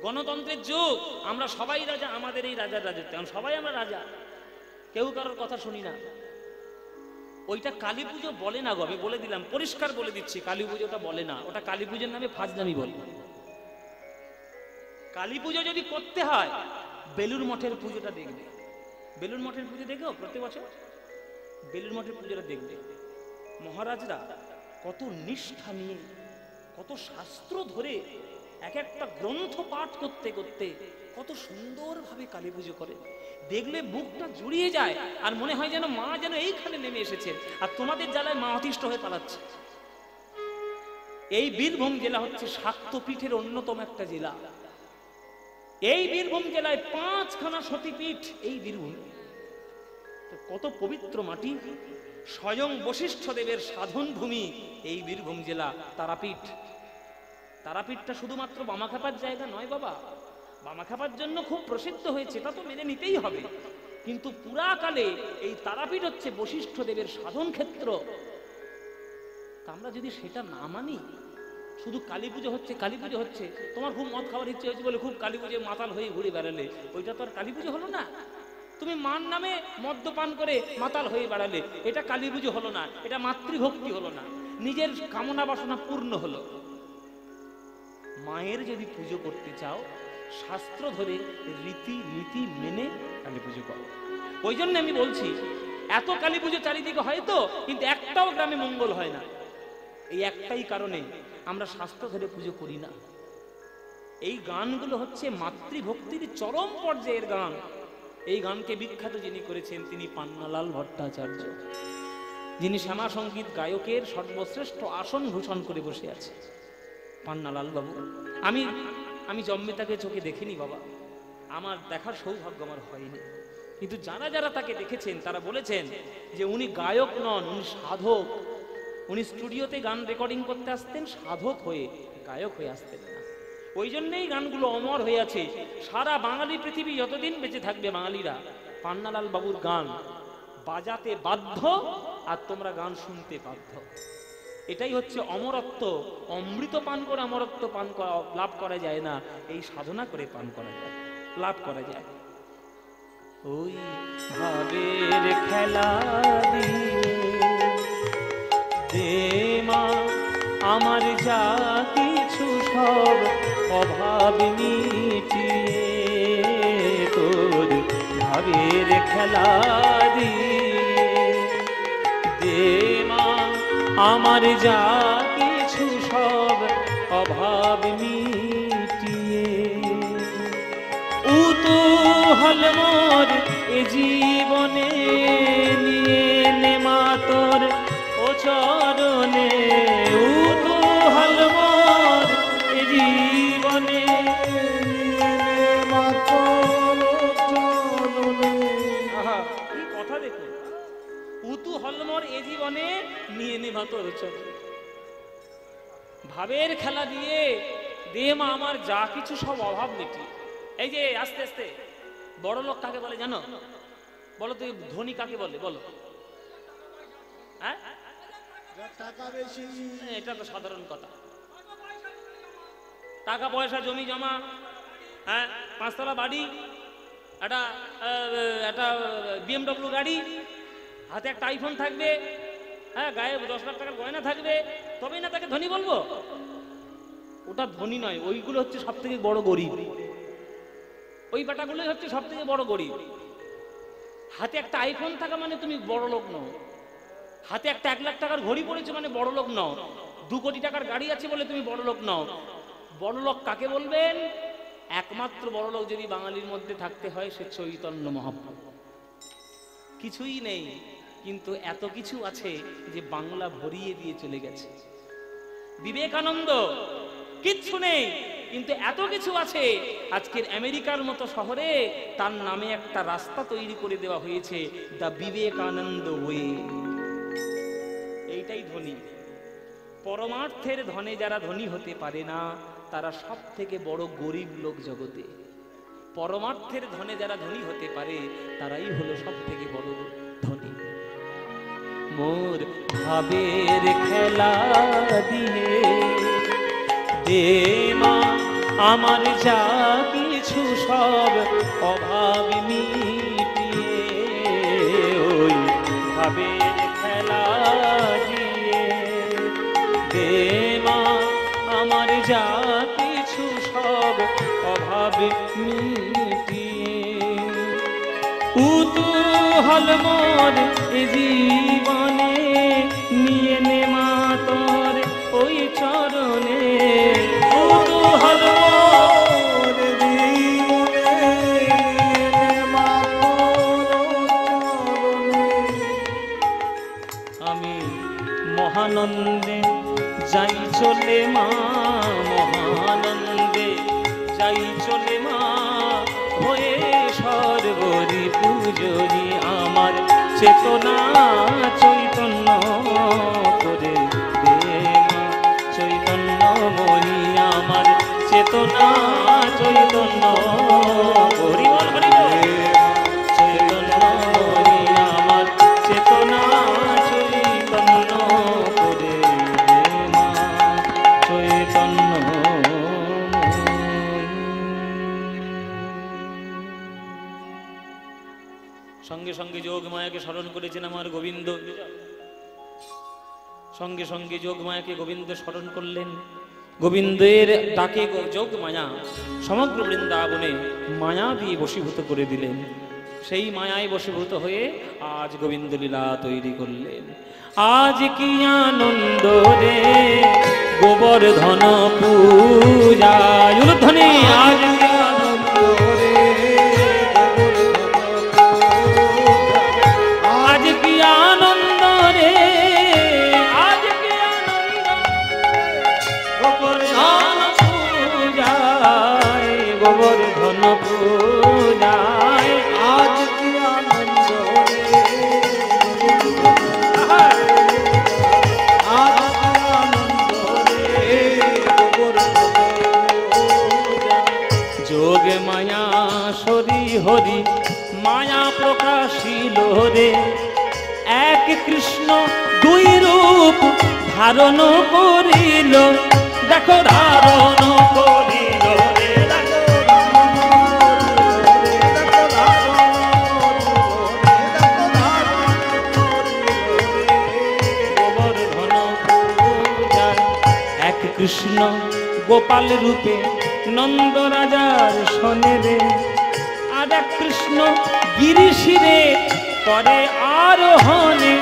গণতন্ত্রের যুগ, আমরা সবাই রাজা, আমাদের এই রাজার রাজত্ব, সবাই আমরা রাজা, কেউ কারোর কথা শুনি না। ওইটা কালী পুজো বলে না গো, আমি বলে দিলাম, পরিষ্কার বলে দিচ্ছি, কালী পুজোটা বলে না, ওটা কালী পুজোর নামে ফাজলামি বলে। কালী পুজো যদি করতে হয় বেলুর মঠের পুজোটা দেখবে, বেলুর মঠের পুজো দেখো প্রত্যেক বছর, বেলুর মঠের পুজোটা দেখবে। মহারাজরা কত নিষ্ঠা নিয়ে, কত শাস্ত্র ধরে এক একটা গ্রন্থ পাঠ করতে করতে কত সুন্দরভাবে কালী পুজো করে, দেখলে বুকটা জুড়িয়ে যায় আর মনে হয় যেন মা যেন এইখানে নেমে এসেছে, আর তোমাদের জ্বালায় মা অতিষ্ঠ হয়ে পালাচ্ছে। এই বীরভূম জেলা হচ্ছে শাক্তপীঠের অন্যতম একটা জেলা। এই বীরভূম জেলায় 5খানা সতীপীঠ। এই বীরভূম কত পবিত্র মাটি, স্বয়ং বশিষ্ঠ দেবের সাধন ভূমি এই বীরভূম জেলা। তারাপীঠ, তারাপীঠটা শুধুমাত্র বামাখ্যাপার জায়গা নয় বাবা, বামাখ্যাপার জন্য খুব প্রসিদ্ধ হয়েছে, তা তো মেনে নিতেই হবে, কিন্তু পুরাকালে এই তারাপীঠ হচ্ছে বশিষ্ঠ দেবের সাধন ক্ষেত্র। আমরা যদি সেটা না মানি, শুধু কালী পুজো হচ্ছে কালী পুজো হচ্ছে, তোমার খুব মদ খাওয়ার ইচ্ছে হয়েছে বলে খুব কালী পুজো মাতাল হয়ে ঘুরে বেড়ালে, ওইটা তো আর কালী পুজো হলো না। তুমি মার নামে মদ্যপান করে মাতাল হয়ে বেড়ালে, এটা কালী পুজো হলো না, এটা মাতৃভক্তি হলো না, নিজের কামনা বাসনা পূর্ণ হলো। মায়ের যদি পুজো করতে চাও, শাস্ত্র ধরে রীতি নীতি মেনে কালী পুজো করো। ওই জন্য আমি বলছি, এত কালী পুজো চারিদিকে হয় তো, কিন্তু একটাও গ্রামে মঙ্গল হয় না। এই একটাই কারণে আমরা শাস্ত্র ধরে পুজো করি না। এই গানগুলো হচ্ছে মাতৃভক্তির চরম পর্যায়ের গান। এই গানকে বিখ্যাত যিনি করেছেন তিনি পান্নালাল ভট্টাচার্য, যিনি শ্যামা সঙ্গীত গায়কের সর্বশ্রেষ্ঠ আসন ভূষণ করে বসে আছে পান্নালাল বাবু। আমি জন্মে তাকে চোখে দেখিনি বাবা, আমার দেখার সৌভাগ্য আমার হয়নি, কিন্তু যারা যারা তাকে দেখেছেন তারা বলেছেন যে উনি গায়ক নন, উনি সাধক। উনি স্টুডিওতে গান রেকর্ডিং করতে আসতেন সাধক হয়ে, গায়ক হয়ে আসতেন না। ওই জন্যই গানগুলো অমর হয়ে আছে। সারা বাঙালি পৃথিবী যতদিন বেঁচে থাকবে বাঙালিরা পান্নালাল বাবুর গান বাজাতে বাধ্য, আর তোমরা গান শুনতে বাধ্য। এটাই হচ্ছে অমরত্ব। অমৃত পান করে অমরত্ব পান করা লাভ করা যায় না, এই সাধনা করে পান করা যায়, লাভ করা যায়। ওই ভাবের খেলা দে মা আমার যা কিছু সব অভাব মিটিয়ে, তোর ভাবের খেলা দে মা আমার যা কিছু সব অভাব মিটিয়ে। উতূহল মোর এ জীবনে নিয়ে নে মা তোর ও চরণে, উতূহল মোর এ জীবনে নিয়ে নে মা তোর চরণে। আহা, এই কথা দেখো, উতূহল মোর এ জীবনে নিয়ে নে মা তোর চরণে। ভাবের খেলা দিয়ে দে মা আমার যা কিছু সব অভাব মিটি। এই যে আস্তে আস্তে বড় লোক কাকে বলে জানো? বলো তো, ধনী কাকে বলে বলো? হ্যাঁ, টাকা বেশি, এটা তো সাধারণ কথা। টাকা পয়সা জমি জমা, হ্যাঁ, 5তলা বাড়ি, একটা BMW গাড়ি, হাতে একটা আইফোন থাকবে, হ্যাঁ, গায়ে 10 লাখ টাকার গয়না থাকবে, তবেই না তাকে ধনী বলবো? ওটা ধনী নয়, ওইগুলো হচ্ছে সব থেকে বড় গরিব। ওই বেটাগুলোই হচ্ছে সব থেকে বড় গরিব। হাতে একটা আইফোন থাকা মানে তুমি বড় লোক নও, হাতে একটা 1 লাখ টাকার ঘড়ি পড়েছে মানে বড় লোক নও, 2 কোটি টাকার গাড়ি আছে বলে তুমি বড় লোক নও। বড় লোক কাকে বলবেন? একমাত্র বড় লোক যদি বাঙালির মধ্যে থাকতে হয় সে চৈতন্য মহাপ্রভু। কিছুই নেই, কিন্তু এত কিছু আছে যে বাংলা ভরিয়ে দিয়ে চলে গেছে। বিবেকানন্দ, কিচ্ছু নেই কিন্তু এত কিছু আছে। আজকের আমেরিকার মতো শহরে তার নামে একটা রাস্তা তৈরি করে দেওয়া হয়েছে, দ্য বিবেকানন্দ ওয়ে। এইটাই ধনী। পরমার্থের ধনে যারা ধনী হতে পারে না তারা সব থেকে বড় গরিব লোক জগতে। পরমার্থের ধনে যারা ধনী হতে পারে তারাই হলো সব থেকে বড় ধনী। মোর ভাবের খেলা দিয়ে দে মা আমার যা কিছু সব অভাব মিটিয়ে, ওই ভাবের খেলা দিয়ে দে মা আমার যা কিছু সব অভাব মিটিয়ে। উতূহল মোর এ জীবনে নিয়ে নে মা তোর ওই চরণে, উতূহল মোর এ জীবনে নিয়ে নে মা তোর চরণে। আমি মহানন্দে যাই চলে মা, মহানন্দে যাই চলে মা, যদি আমার চেতনা চৈতন্য করে দে মা, চৈতন্যময়ী আমার চেতনা চৈতন্য হরি বল হরি বল, চৈতন্যময়ী আমার চেতনা চৈতন্য করে দে মা, চৈতন্যময়ী। সঙ্গে সঙ্গে যোগমায়াকে স্মরণ করেছেন আমার গোবিন্দ, সঙ্গে সঙ্গে যোগমায়াকে গোবিন্দ স্মরণ করলেন। গোবিন্দের ডাকে যোগমায়া সমগ্র বৃন্দাবনে মায়া দিয়ে বশীভূত করে দিলেন। সেই মায়ায় বশীভূত হয়ে আজ গোবিন্দ লীলা তৈরি করলেন। আজ কি আনন্দ রে গোবর্ধন পূজা, উলুধ্বনি আজ কি আনন্দ রে, আজ কি আনন্দ রে, আজ কি আনন্দ গোবর্ধন পূজায়, গোবর্ধন পূজায় আজ কি আনন্দ রে, আজ কি আনন্দ রে গোবর্ধন পূজায়। যোগ মায়া সরি হরি মায়া প্রকাশিল রে, এক কৃষ্ণ দুই রূপ ধারণ করিল, দেখো ধারণ করিল রে, দেখো গোবর্ধন পূজায়। এক কৃষ্ণ গোপাল রূপে নন্দ রাজার সনে রে, আর এক কৃষ্ণ গিরিশিরে করে আরোহণে,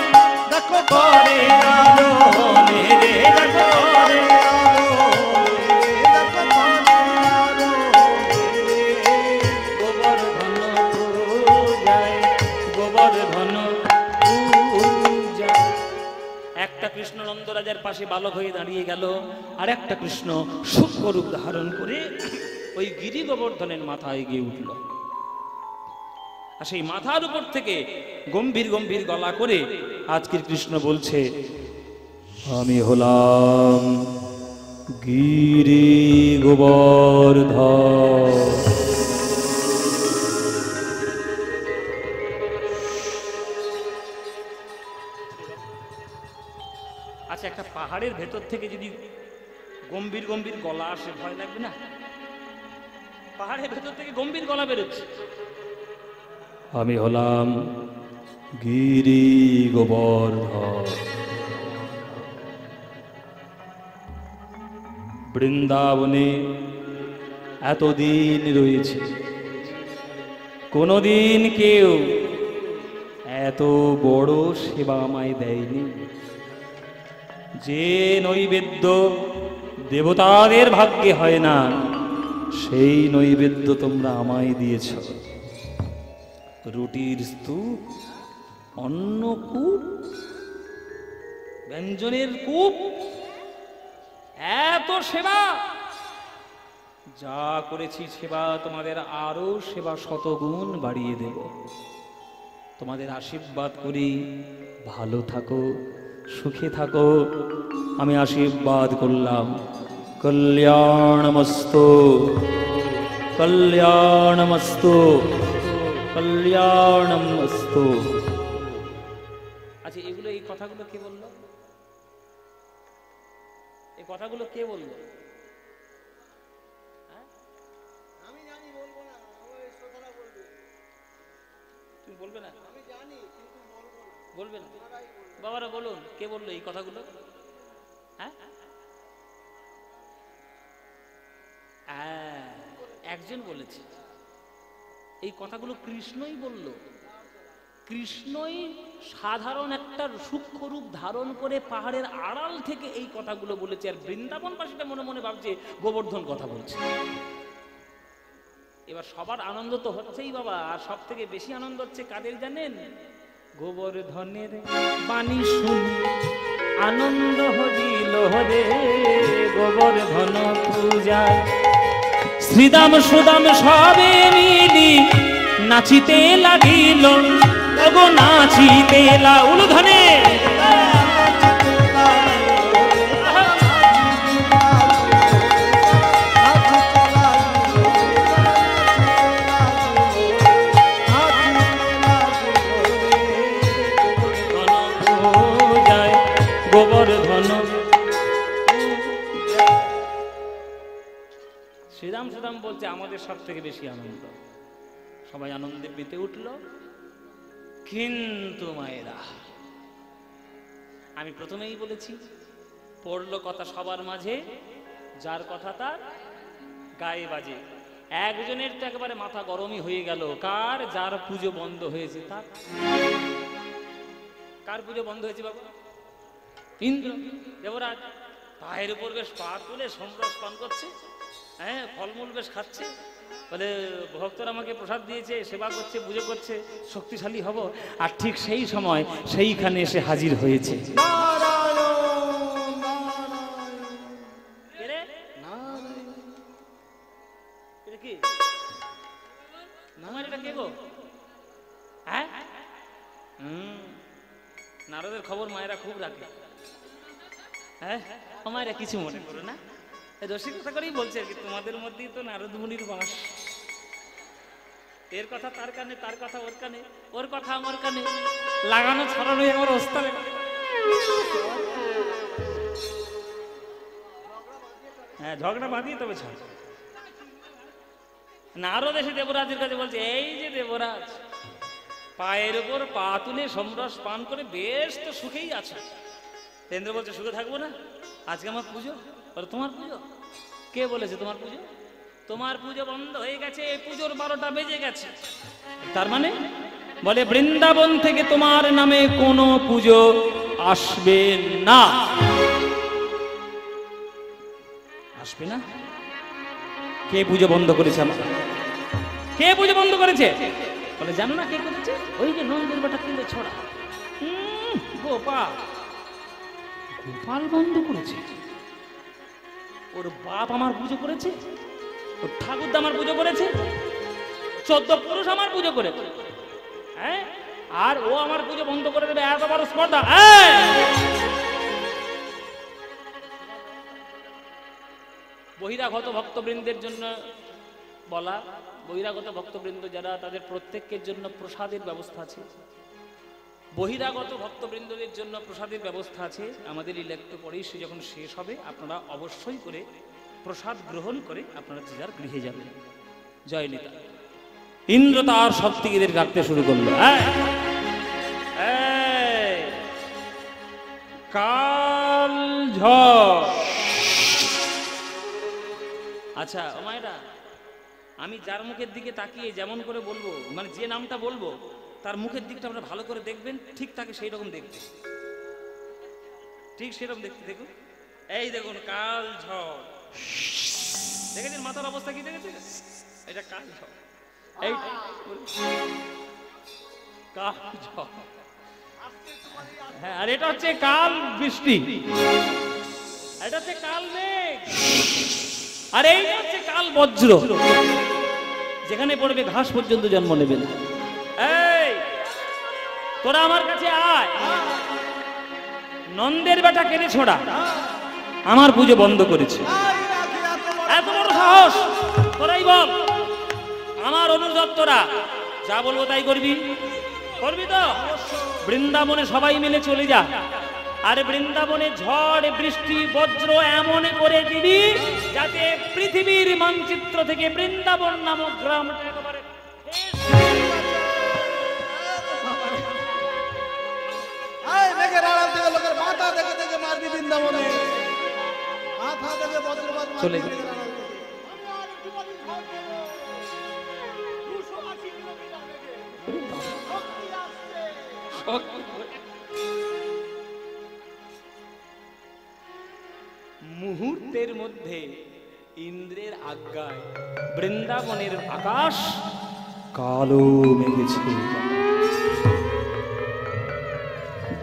দেখো করে আরোহণে রে, দেখো করে গোবর্ধন পূজায়, গোবর্ধন পূজায়। একটা কৃষ্ণ নন্দরাজার পাশে বালক হয়ে দাঁড়িয়ে গেল, আর একটা কৃষ্ণ সূক্ষ্ম রূপ ধারণ করে ওই গিরি গোবর্ধনের মাথায় গিয়ে উঠল। আর সেই মাথার উপর থেকে গম্ভীর গম্ভীর গলা করে আজকের কৃষ্ণ বলছে, আমি হলাম গিরি গোবর্ধন। আচ্ছা, একটা পাহাড়ের ভেতর থেকে যদি গম্ভীর গম্ভীর গলা আসে ভয় লাগবে না? পাহাড়ের ভেতর থেকে গম্ভীর গলা বেরোচ্ছে, আমি হলাম গিরি গোবর্ধন। বৃন্দাবনে এতদিন রয়েছে, কোনদিন কেউ এত বড় সেবা আমায় দেয়নি। যে নৈবেদ্য দেবতাদের ভাগ্যে হয় না, সেই নৈবেদ্য তোমরা আমায় দিয়েছ। রুটির স্তূপ, অন্নকূপ, ব্যঞ্জনের কূপ, এত সেবা যা করেছি সেবা, তোমাদের আরো সেবা শতগুণ বাড়িয়ে দেব। তোমাদের আশীর্বাদ করি, ভালো থাকো, সুখে থাকো। আমি আশীর্বাদ করলাম, কল্যাণমস্তু, কল্যাণমস্তু, কল্যাণমস্তু। আচ্ছা, এগুলো এই কথাগুলো কে বললো? এই কথাগুলো কে বললো? আমি জানি, বলবো না, আমার এই কথাটা বলবে। তুমি বলবে না? আমি জানি কিন্তু বলবো না। বলবে না? বাবারা বলুন, কে বললো এই কথাগুলো? হ্যাঁ, একজন বলেছে। এই কথাগুলো কৃষ্ণই বলল। কৃষ্ণই সাধারণ একটা সূক্ষ্ম রূপ ধারণ করে পাহাড়ের আড়াল থেকে এই কথাগুলো বলেছে। আর বৃন্দাবনবাসীটা মনে মনে ভাবছে গোবর্ধন কথা বলছে। এবার সবার আনন্দ তো হচ্ছেই বাবা, আর সব থেকে বেশি আনন্দ হচ্ছে কাদের জানেন? গোবর্ধনের বাণী শুনি আনন্দ হইল রে, গোবর্ধন পূজায় শ্রীদাম সুদাম সবে মিলি নাচিতে লাগিল, ওগো নাচিতে উলুধ্বনি গোবর্ধন। শ্রীরাম শ্রীরাম বলছে আমাদের সব থেকে বেশি আনন্দ, সবাই আনন্দে মেতে উঠল। কিন্তু মায়েরা, আমি প্রথমেই বলেছি, পড়লো কথা সবার মাঝে, যার কথা তার গায়ে বাজে। একজনের তো একেবারে মাথা গরমই হয়ে গেল, কার? যার পুজো বন্ধ হয়েছে তার। কার পুজো বন্ধ হয়েছে বাবা? ইন্দ্র দেবরাজ। পায়ের উপর বেশ পা তুলে সমরস পান করছে, হ্যাঁ, ফলমূল বেশ খাচ্ছে, বলে ভক্তরা আমাকে প্রসাদ দিয়েছে, সেবা করছে, পুজো করছে, শক্তিশালী হব। আর ঠিক সেই সময় সেইখানে এসে হাজির হয়েছে নারদের খবর মায়েরা খুব রাখে। হ্যাঁ, মায়েরা কিছু মনে করো না, রসিকতা করেই বলছে আর কি, তোমাদের মধ্যেই তো নারদ মুনির বাস। এর কথা তার কানে, তার কথা ওর কানে, ওর কথা আমার কানে, লাগানো ছড়ানোই আমার ওস্তাদ। হ্যাঁ, ঝগড়া বাঁধিয়ে তবে ছাড়। নারদ এসে দেবরাজের কাছে বলছে, এই যে দেবরাজ, পায়ের উপর পা তুলে সমরস পান করে বেশ তো সুখেই আছে। ইন্দ্র বলছে, সুখে থাকবো না? আজকে আমার পুজো। তোমার পুজো? কে বলেছে তোমার পুজো? তোমার পুজো বন্ধ হয়ে গেছে, এই পুজোর 12টা বেজে গেছে। তার মানে বলে বৃন্দাবন থেকে তোমার নামে কোনো পুজো আসবে না। আসবে না? কে পুজো বন্ধ করেছে? আমার কে পুজো বন্ধ করেছে? বলে জানো না কে করেছে? ওই যে নন্দের বেটা কিনলে ছড়া গোপাল। গোপাল বন্ধ করেছে? ওর বাপ আমার পুজো করেছে, ওর ঠাকুরদা আমার পুজো করেছে, 14 পুরুষ আমার পুজো করেছে, হ্যাঁ, আর ও আমার পুজো বন্ধ করে দেবে? এত বড় স্পর্ধা! বহিরাগত ভক্তবৃন্দের জন্য বলা, বহিরাগত ভক্তবৃন্দ যারা, তাদের প্রত্যেকের জন্য প্রসাদের ব্যবস্থা আছে। বহিরাগত ভক্তবৃন্দদের জন্য প্রসাদের ব্যবস্থা আছে। আমাদের এই লেকচার পরেই সে যখন শেষ হবে, আপনারা অবশ্যই করে প্রসাদ গ্রহণ করে আপনারা যে যার গৃহে যাবেন। জয় নিতা। ইন্দ্র তার শক্তিদের ডাকতে শুরু করলো, কাল ঝড়। আচ্ছা ও মায়েরা, আমি যার মুখের দিকে তাকিয়ে যেমন করে বলবো, মানে যে নামটা বলবো তার মুখের দিকটা আপনারা ভালো করে দেখবেন, ঠিক তাকে সেই রকম দেখবে, ঠিক সেরকম দেখতে। দেখুন, এই দেখুন কাল ঝড়। দেখেছেন মাথার অবস্থা কি দেখেছেন? এটা কাল ঝড়, এই কাল ঝড়। হ্যাঁ, আর এটা হচ্ছে কাল বৃষ্টি, এটা হচ্ছে কাল মেঘ, আর এই হচ্ছে কাল বজ্র, যেখানে পড়বে ঘাস পর্যন্ত জন্ম নেবে না। এই তোরা আমার কাছে আয়, নন্দের বেটা কেনে ছোড়া আমার পুজো বন্ধ করেছে। এত বড় সাহস! তোরাই বল, আমার অনুরোধ, তোরা যা বলবো তাই করবি, করবি তো? বৃন্দাবনে সবাই মিলে চলে যা, আর বৃন্দাবনে ঝড় বৃষ্টি বজ্র এমন করে দিবি যাতে পৃথিবীর মানচিত্র থেকে বৃন্দাবন নামক গ্রামটা একেবারে চলে যাবে। মুহূর্তের মধ্যে ইন্দ্রের আজ্ঞায় বৃন্দাবনের আকাশ কালো মেঘে ছেয়ে গেল।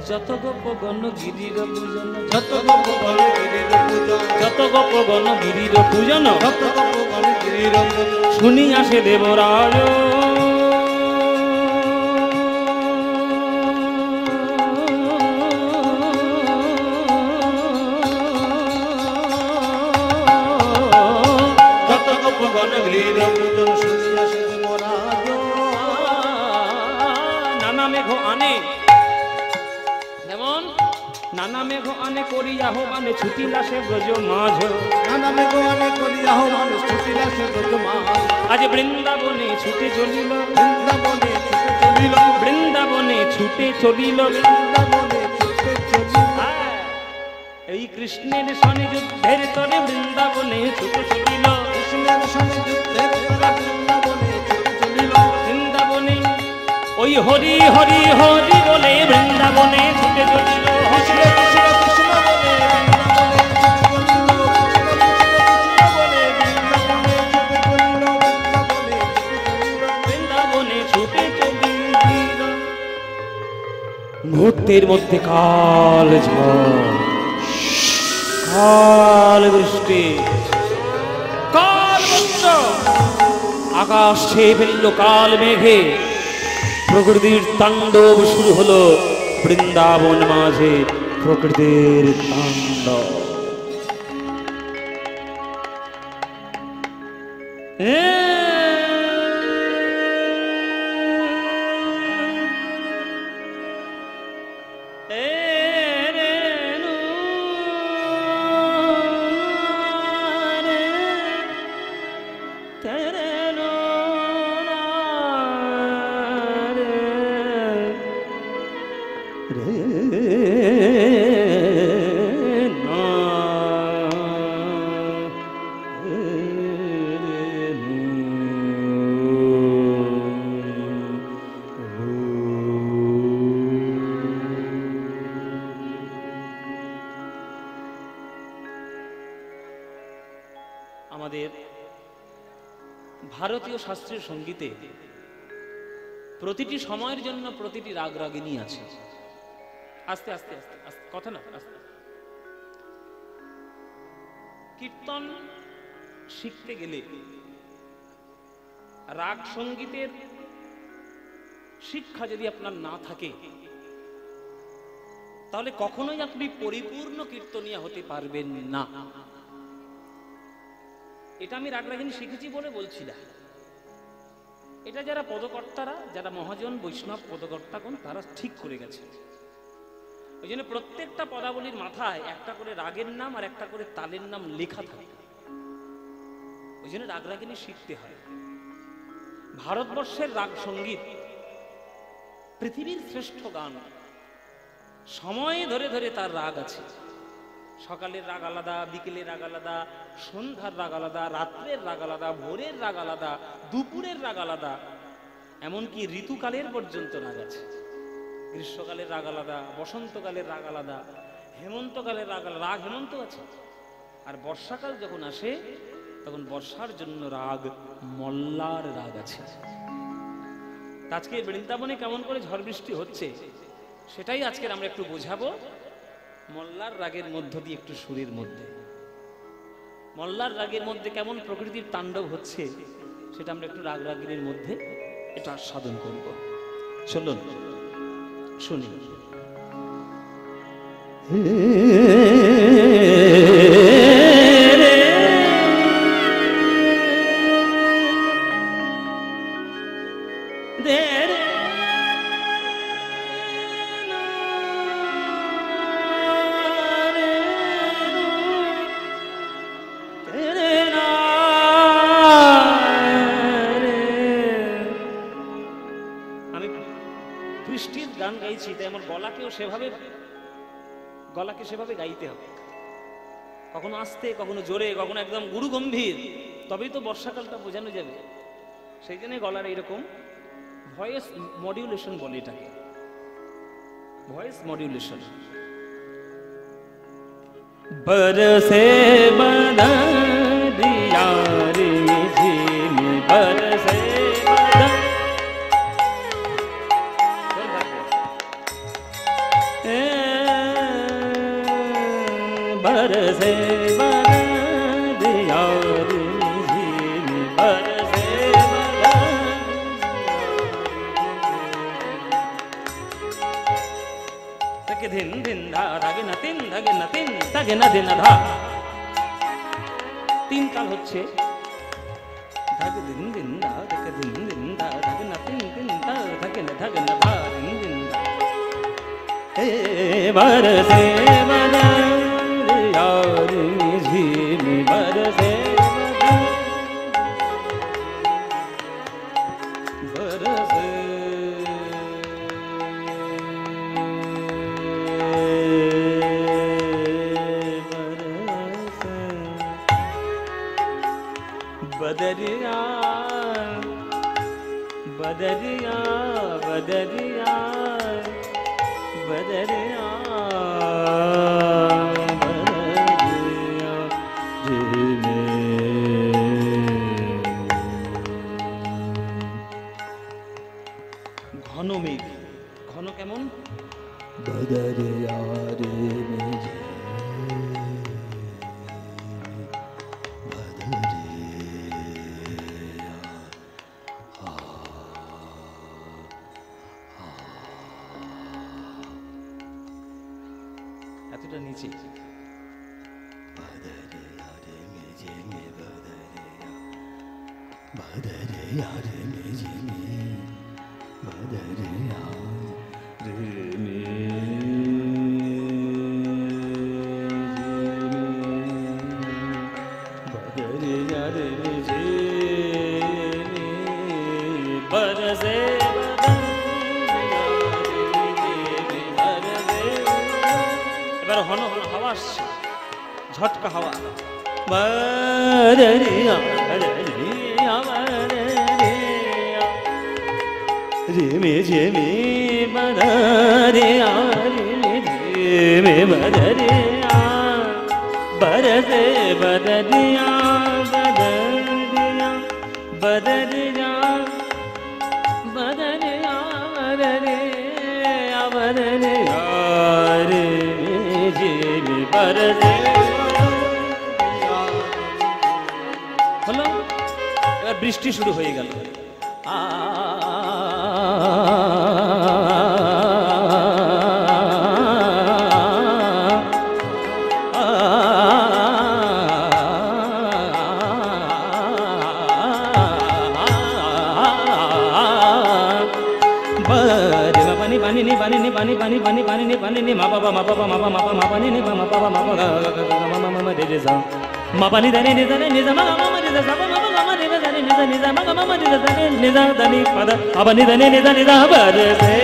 যত গোপগণ গিরির পূজন, যত গোপগণ গিরির পূজন, যত গোপগণ গিরির পূজন, যত গোপগণ গিরির পূজন শুনি আসে দেবরাজ। মেঘ আনে করিয়া মানে ছুটিলা সে ব্রজ মাঝ, নানা মেঘ আনে করিয়া মানে ছুটিলা সে ব্রজ মাঝ। আজ বৃন্দাবনে ছুটে চলিল, বৃন্দাবনে ছুটে চলিল, বৃন্দাবনে ছুটে চলিল, বৃন্দাবনে ছুটে চলিল। এই কৃষ্ণের সনে যুদ্ধের তরে বৃন্দাবনে ছুটে চলিল, কৃষ্ণের সনে যুদ্ধের তরে বৃন্দাবনে ছুটে চলিল। বৃন্দাবনে ওই হরি হরি হরি বলে বৃন্দাবনে ছুটে চলিল, কৃষ্ণ কৃষ্ণ কৃষ্ণ বলে বৃন্দাবনে ছুটে চলিল, কৃষ্ণ বলে বৃন্দাবনে ছুটে চলিল, বৃন্দাবনে ছুটে চলিল। মুহূর্তের মধ্যে কাল ঝড়, কাল বৃষ্টি, কাল বজ্র, আকাশ ছেয়ে ফেলল কাল মেঘে, প্রকৃতির তাণ্ডব শুরু হলো বৃন্দাবন মাঝে, প্রকৃতির তাণ্ডব। আমাদের ভারতীয় শাস্ত্রীয় সঙ্গীতে প্রতিটি সময়ের জন্য প্রতিটি রাগ রাগিনী আছে। আস্তে আস্তে আস্তে আস্তে কথা না, আস্তে। কীর্তন শিখতে গেলে রাগ সঙ্গীতের শিক্ষা যদি আপনার না থাকে তাহলে কখনোই আপনি পরিপূর্ণ কীর্তনিয়া হতে পারবেন না। এটা আমি রাগ রাগিনী শিখেছি বলে বলছি না, এটা যারা পদকর্তারা, যারা মহাজন বৈষ্ণব পদকর্তাগণ, তারা ঠিক করে গেছে। ওই জন্য প্রত্যেকটা পদাবলীর মাথায় একটা করে রাগের নাম আর একটা করে তালের নাম লেখা থাকে। ওই জন্য রাগ রাগিনী শিখতে হয়। ভারতবর্ষের রাগ সঙ্গীত পৃথিবীর শ্রেষ্ঠ গান। সময় ধরে ধরে তার রাগ আছে। সকালের রাগ আলাদা, বিকেলের রাগ আলাদা, সন্ধ্যার রাগ আলাদা, রাত্রের রাগ আলাদা, ভোরের রাগ আলাদা, দুপুরের রাগ আলাদা, এমনকি ঋতুকালের পর্যন্ত রাগ আছে। গ্রীষ্মকালের রাগ আলাদা, বসন্তকালের রাগ আলাদা, হেমন্তকালের রাগ আলাদা, রাগ হেমন্ত আছে। আর বর্ষাকাল যখন আসে তখন বর্ষার জন্য রাগ মল্লার রাগ আছে। আজকে বৃন্দাবনে কেমন করে ঝড় বৃষ্টি হচ্ছে সেটাই আজকের আমরা একটু বোঝাবো মল্লার রাগের মধ্য দিয়ে, একটু সুরের মধ্যে। মল্লার রাগের মধ্যে কেমন প্রকৃতির তাণ্ডব হচ্ছে সেটা আমরা একটু রাগ রাগিনীর মধ্যে এটা আস্বাদন করব। চলুন শুনি। গলাকে সেভাবে গাইতে হবে, কখনো আস্তে, কখনো জোরে, কখনো একদম গুরু গম্ভীর, তবেই তো বর্ষাকালটা বোঝানো যাবে। সেই জন্য গলার এইরকম ভয়েস মডিউলেশন বলে এটাকে, ভয়েস মডিউলেশন। বরসে বদরিয়া রে ঝিম বরসে बरसे बदरिया रे झिम बरसे तके धिन धिन धा धागे ना তিন धागे ना তিন धागे ना दिन धा। তিন কাল হচ্ছে धागे धिन धिन धा तके धिन धिन धा धागे ना তিন তিন धा धागे ना धा धिन धिन धा। बरसे बदरिया झिम बरसे बरसे बदरिया बदरिया बदरिया बदरिया बदरिया झिमे ঘন মেঘ ঘন কেমন बदरिया रे मेझे এতটা নিচে बदरिया रे मेझे में बदरिया रे मेझे में बदरिया रे बदरिया रे मेझे बरसे এবার ঘন ঘন হাওয়া আসছে ঝটকা হাওয়া बदरिया बदरिया बदरिया रे मेझे में बदरिया रे मेझे में बदरिया बरसे बदरिया बदरिया बदरिया बदरिया बदरिया बदरिया रे मेझे में बरसे হলো এবার বৃষ্টি শুরু হয়ে গেল पानी पानी नी पानी नी पानी पानी पानी पानी नी पानी नी मा बाबा मा बाबा मा बाबा मा पानी नी मा बाबा मा बाबा मा मा मा दे दे सा मा पानी दने नी दने नी मा मा मा दे सा मा मा मा मा दे दने नी मा मा मा दे दने नी दने पद अब नी दने नी दने दा बरसे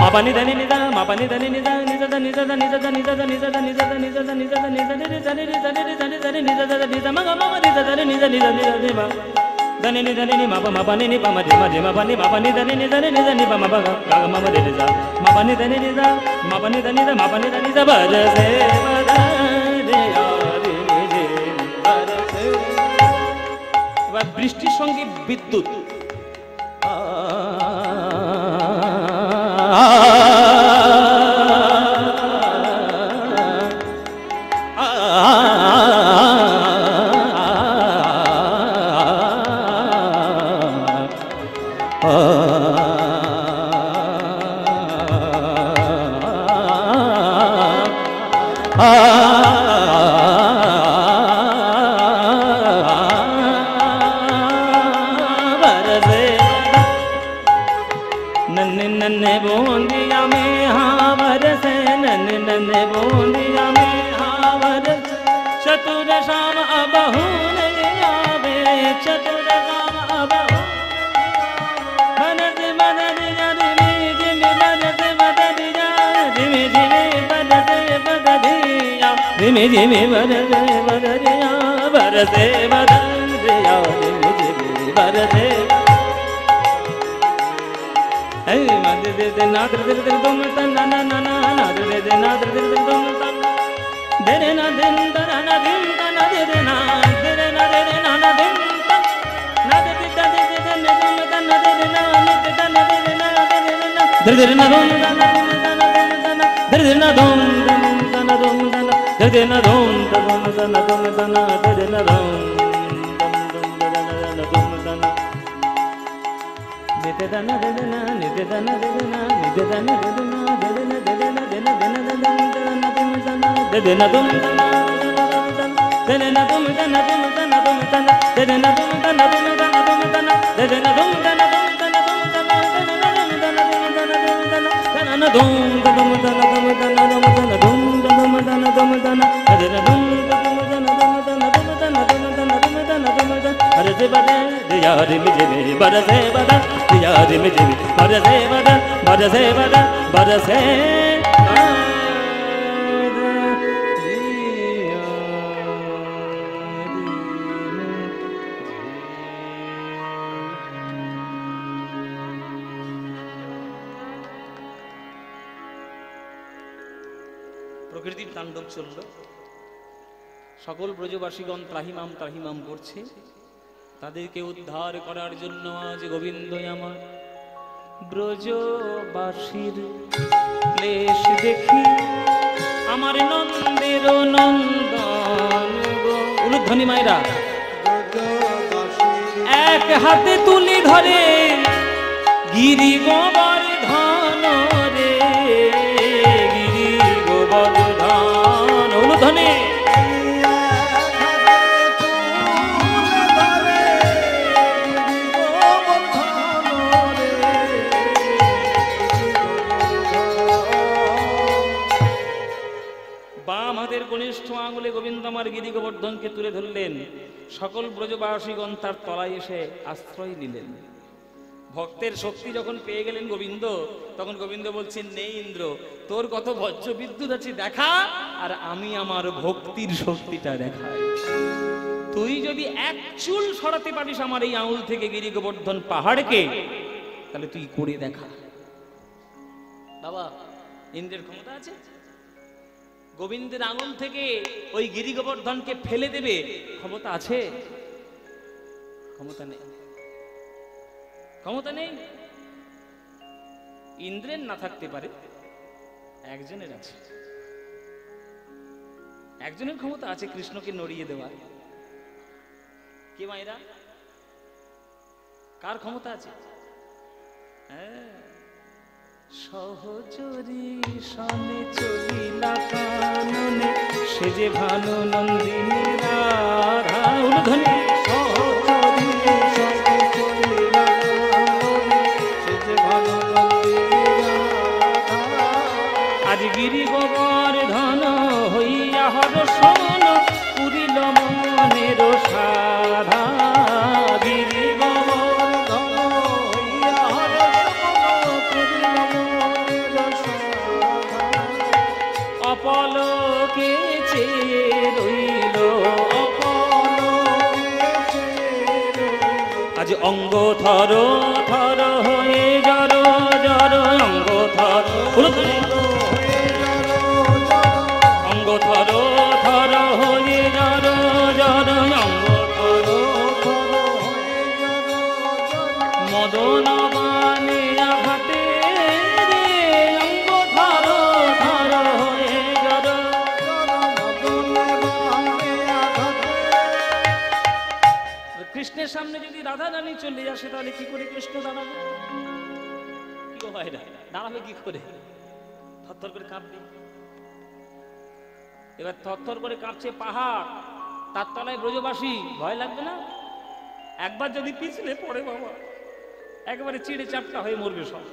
मा पानी दने नी दा मा पानी दने नी दा नी दा नी दा नी दा नी दा नी दा नी दा नी दा नी दा नी दा नी दा नी दा नी दा नी दा नी दा नी दा मा मा मा दे दने नी दा नी दा नी दा मा dani ni dani ni ma pa ni pa ma ni dani ni dani pa ma pa ga ma ma de za ma pa ni dani ni da ma pa ni dani da ma pa ni dani da barase badare yaare je barase এবার বৃষ্টির সঙ্গে বিদ্যুৎ नन्हे नन्हे बूंदिया में हाँ बरसे नन्हे नन्हे बूंदिया में हाँ बरसे चतुर शाम अबहू नहीं आवे चतुर शाम अबहू बरसे बदरिया रिमी जिमी बरसे बदरिया जिमी जिमी बरसे बदरिया जिमी जिमी बरसे बदरिया बरसे बदरिया जिमी जिमी बरसे मदे दे दे नादर दे दे तुम तना ना ना ना नादर दे दे नादर दे दे तुम तना दे रे ना दिन तना ना दिन तना दे रे ना दे रे ना ना दिन ना दे दे दे दे दे ने तुम तना दे रे ना ने दे तना दे रे ना दे रे ना दे रे ना तुम तना दे रे ना तुम तना तुम तना दे रे ना तुम तना तुम तना दे रे ना तुम dana dana nide dana dana nide dana dana dana dana dana dana dana dana dana dana dana প্রকৃতির তাণ্ডব চলল, সকল ব্রজবাসীগণ ত্রাহিমাম ত্রাহিমাম করছে। তাদেরকে উদ্ধার করার জন্য আজ গোবিন্দ আমার ব্রজবাসীর ক্লেশ দেখি আমার নন্দের নন্দন গো। উলুধ্বনি মায়েরা এক হাতে তুলি ধরে গিরি গোবর্ধন রে, গিরি গোবর্ধন। উলুধ্বনি কনিষ্ঠ আঙুলে গোবিন্দ আমার গিরি গোবর্ধনকে তুলে ধরলেন। সকল ব্রজবাসীগণ তার তলায় এসে আশ্রয় নিলেন। ভক্তের শক্তি যখন পেয়ে গেলেন গোবিন্দ, তখন গোবিন্দ বলছেন, নেই ইন্দ্র, তোর কত বজ্র বিদ্যুৎ আছে দেখা, আর আমি আমার ভক্তির শক্তিটা দেখাই। তুই যদি এক চুল সরাতে পারিস আমার এই আঙুল থেকে গিরি গোবর্ধন পাহাড়কে, তাহলে তুই করে দেখা। বাবা, ইন্দ্রের ক্ষমতা আছে? গোবিন্দের আঙুল থেকে ওই গিরি গোবর্ধনকে ফেলে দেবে ক্ষমতা আছে? ক্ষমতা নেই, ক্ষমতা নেই। ইন্দ্রের না থাকতে পারে, একজনের আছে। একজনের ক্ষমতা আছে কৃষ্ণকে নড়িয়ে দেওয়ার। কে মায়েরা? কার ক্ষমতা আছে? সহচরী সনে চলিলা কাননে, সে যে ভানু নন্দিনী রাধা। উলুধ্বনি সহচরী সনে চলিলা কাননে, সে যে ভানু নন্দিনী রাধা। আজ গিরি গোবর্ধন হইয়া হর্ষণ পুরিল মনের সাধা। গিরি গোবর্ধন হইয়া অপলকে চেয়ে রইল, আজ অঙ্গ থর থর হয়ে জর জর, অঙ্গ থর অঙ্গ থর থর হয়ে জর জর, অঙ্গ থর মদন বানে আঘাতে রে, অঙ্গ থর থর হয়ে জর। কৃষ্ণের সামনে যদি রাধা রানী চলে আসে, তাহলে কি করে কৃষ্ণ দাঁড়াবে? কি গো ভাইরা, দাঁড়াবে কি করে? থরথর করে কাঁপবে। এবার থরথর করে কাঁপছে পাহাড়, তার তলায় ব্রজবাসী, ভয় লাগবে না? একবার যদি পিছলে পড়ে বাবা, একেবারে চিড়ে চাপটা হয়ে মরবে সব।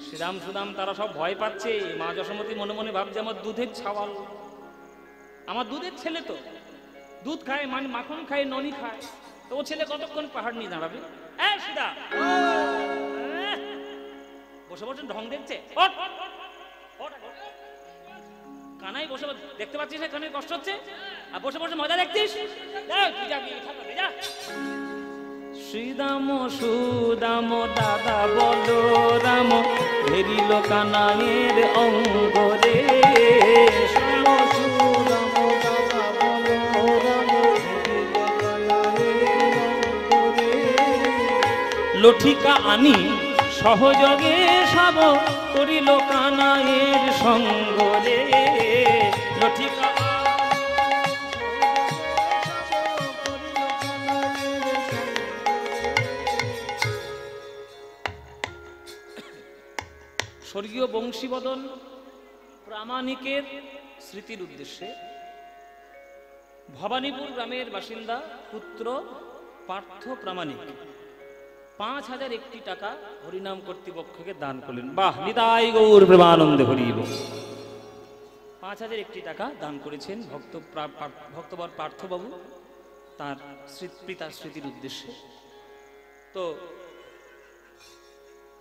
শ্রীরাম সুদাম তারা সব ভয় পাচ্ছে। মা যশোমতী মনে মনে ভাবছে, আমার দুধের ছাওয়াল, আমার দুধের ছেলে তো দুধ খায়, মানে মাখন খায়, ননি খায়, তো ও ছেলে কতক্ষণ পাহাড় নিয়ে দাঁড়াবে? সীতা বসে বসে ঢং দেখছে। কানাই বসে দেখতে পাচ্ছিস এখানে কষ্ট হচ্ছে, আর বসে বসে মজা দেখছিস? শ্রীদাম সুদাম দাদা বলো রাম, ঘেরিল কানাইয়ের অঙ্গরে। লঠিকা আনি সহযোগে সব করিল কানাইয়ের সঙ্গরে। লঠিকা স্বর্গীয় বংশীবদন প্রামাণিকের স্মৃতির উদ্দেশ্যে ভবানীপুর গ্রামের বাসিন্দা পুত্র পার্থ প্রামাণিক 5,001 টাকা হরিনাম কর্তৃপক্ষকে দান করলেন। বাহ, নিতাই গৌর প্রেমানন্দে হরিব। 5,001 টাকা দান করেছেন ভক্তবর পার্থবাবু তার পিতার স্মৃতির উদ্দেশ্যে। তো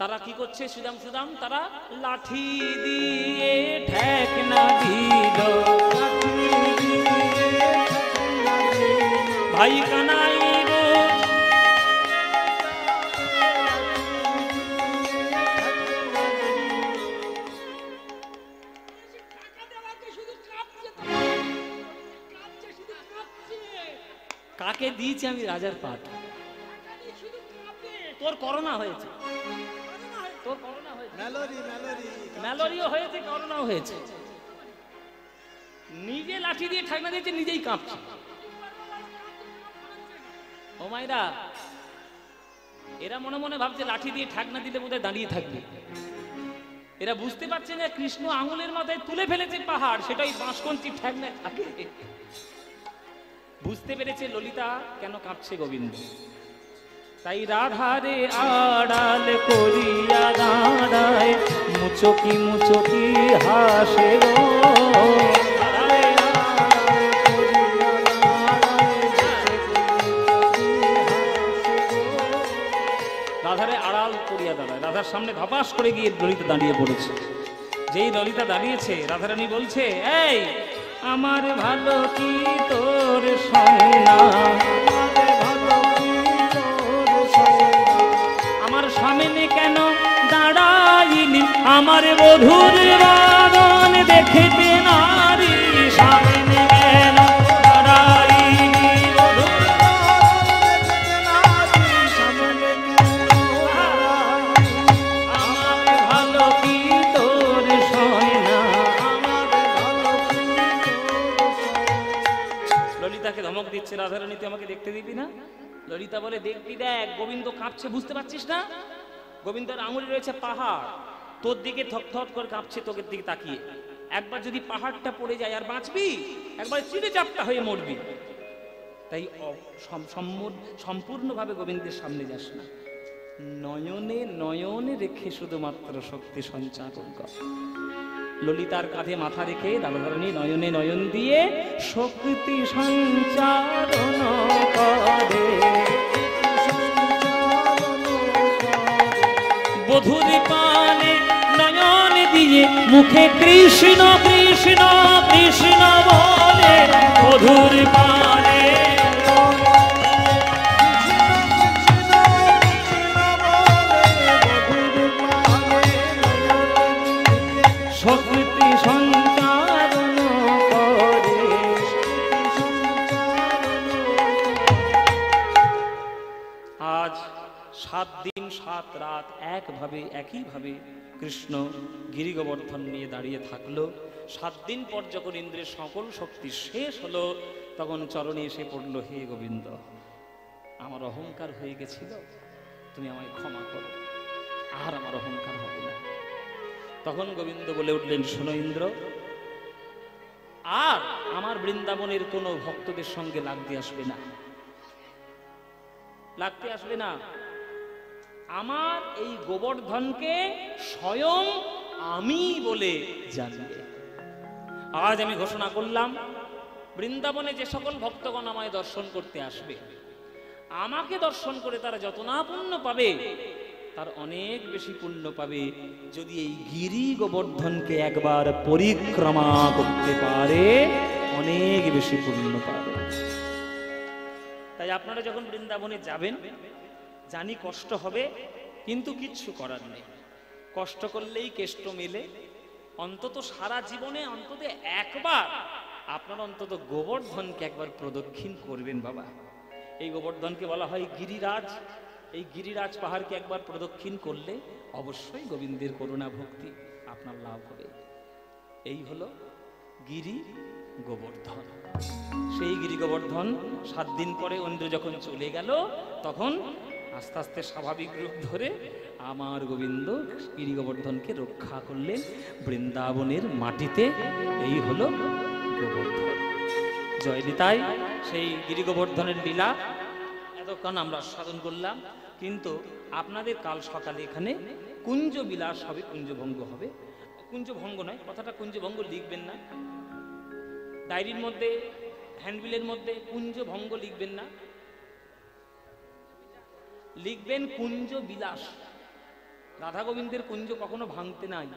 তারা কি করছে সুদাম, তারা লাঠি দিয়ে ঠেকনা দিল ভাই কানাই গো, কাকে দিয়েছি আমি রাজার পাঠ। তোর করোনা হয়েছে, তোর করোনা হয়েছে, ম্যালেরিয়া হয়েছে, করোনাও হয়েছে। নিজে লাঠি দিয়ে ঠাকনা দিয়েছে, নিজেই কাঁপছে। ও মাইরা, এরা মনে মনে ভাবছে লাঠি দিয়ে ঠাকনা দিলে বোধহয় দাঁড়িয়ে থাকবে। এরা বুঝতে পারছে না কৃষ্ণ আঙুলের মাথায় তুলে ফেলেছে পাহাড়, সেটাই বাঁশকঞ্চির ঠাকনায় থাকে। বুঝতে পেরেছে ললিতা কেন কাঁপছে গোবিন্দ। তাই রাধারে আড়াল করিয়া দাঁড়ায় মুচকি মুচকি হাসে গো, রাধারে আড়াল করিয়া দাঁড়ায়। রাধার সামনে ধপাস করে গিয়ে ললিতা দাঁড়িয়ে পড়েছে। যেই ললিতা দাঁড়িয়েছে, রাধারানী বলছে, এই আমার ভালো কি তোর সয়না, আমার সামনে কেন দাঁড়াইলি, আমার বধুর বাদন দেখিতে নারী, সামনে কেন দাঁড়াইলি, আমার ভালো কি তোর সয়না। ললিতাকে ধমক দিচ্ছে রাধারানী, তুই আমাকে দেখতে দিবি না? ললিতা বলে, দেখবি, দেখ গোবিন্দ কাঁপছে, বুঝতে পারছিস না? গোবিন্দের আঙুলে রয়েছে পাহাড়, তোর দিকে থকথক করে কাঁপছে, তোকে দিকে তাকিয়ে। একবার যদি পাহাড়টা পড়ে যায় আর বাঁচবি, একবার চিড়ে চাপটা হয়ে মরবি। তাই সম্পূর্ণভাবে গোবিন্দের সামনে যাস না, নয়নে নয়নে রেখে শুধুমাত্র শক্তি সঞ্চারণ কর। ললিতার কাঁধে মাথা রেখে রাধারানী নয়নে নয়ন দিয়ে শক্তি সঞ্চারণ করে। বধূর পানে নয়ন দিয়ে মুখে কৃষ্ণ কৃষ্ণ কৃষ্ণ বলে, বধূর পানে শক্তি সঞ্চারণ করে। আজ 7 দিন 7 রাত একইভাবে কৃষ্ণ গিরি গোবর্ধন নিয়ে দাঁড়িয়ে থাকলো। 7 দিন পর যখন ইন্দ্রের সকল শক্তি শেষ হলো, তখন চরণে এসে পড়লো, হে গোবিন্দ, আমার অহংকার হয়ে গেছিল, তুমি আমায় ক্ষমা করো, আর আমার অহংকার হবে না। তখন গোবিন্দ বলে উঠলেন, শোনো ইন্দ্র, আর আমার বৃন্দাবনের কোনো ভক্তদের সঙ্গে লাগতে আসবে না, লাগতে আসবে না। আমার এই গোবর্ধনকে স্বয়ং আমি বলে জানবে। আজ আমি ঘোষণা করলাম, বৃন্দাবনে যে সকল ভক্তগণ আমায় দর্শন করতে আসবে, আমাকে দর্শন করে তারা যত না পুণ্য পাবে, তার অনেক বেশি পুণ্য পাবে যদি এই গিরি গোবর্ধনকে একবার পরিক্রমা করতে পারে, অনেক বেশি পুণ্য পাবে। তাই আপনারা যখন বৃন্দাবনে যাবেন, জানি কষ্ট হবে, কিন্তু কিচ্ছু করার নেই। কষ্ট করলেই কেষ্ট মেলে। অন্তত সারা জীবনে অন্তত একবার আপনারা অন্তত গোবর্ধনকে একবার প্রদক্ষিণ করবেন বাবা। এই গোবর্ধনকে বলা হয় গিরিরাজ। এই গিরিরাজ পাহাড়কে একবার প্রদক্ষিণ করলে অবশ্যই গোবিন্দের করুণা ভক্তি আপনার লাভ হবে। এই হলো গিরি গোবর্ধন। সেই গিরি গোবর্ধন 7 দিন পরে ইন্দ্র যখন চলে গেল, তখন আস্তে আস্তে স্বাভাবিক রূপ ধরে আমার গোবিন্দ গিরি গোবর্ধনকে রক্ষা করলেন বৃন্দাবনের মাটিতে। এই হলো গোবর্ধন। জয় নিতাই। সেই গিরি গোবর্ধনের লীলা এতক্ষণ আমরা সাধন করলাম। কিন্তু আপনাদের কাল সকালে এখানে কুঞ্জ বিলাস হবে, কুঞ্জভঙ্গ হবে। কুঞ্জভঙ্গ নয়, কথাটা কুঞ্জভঙ্গ লিখবেন না, ডায়েরির মধ্যে হ্যান্ডবিলের মধ্যে কুঞ্জভঙ্গ লিখবেন না, লিখবেন কুঞ্জ বিলাস। রাধা গোবিন্দের কুঞ্জ কখনো ভাঙতে নাই,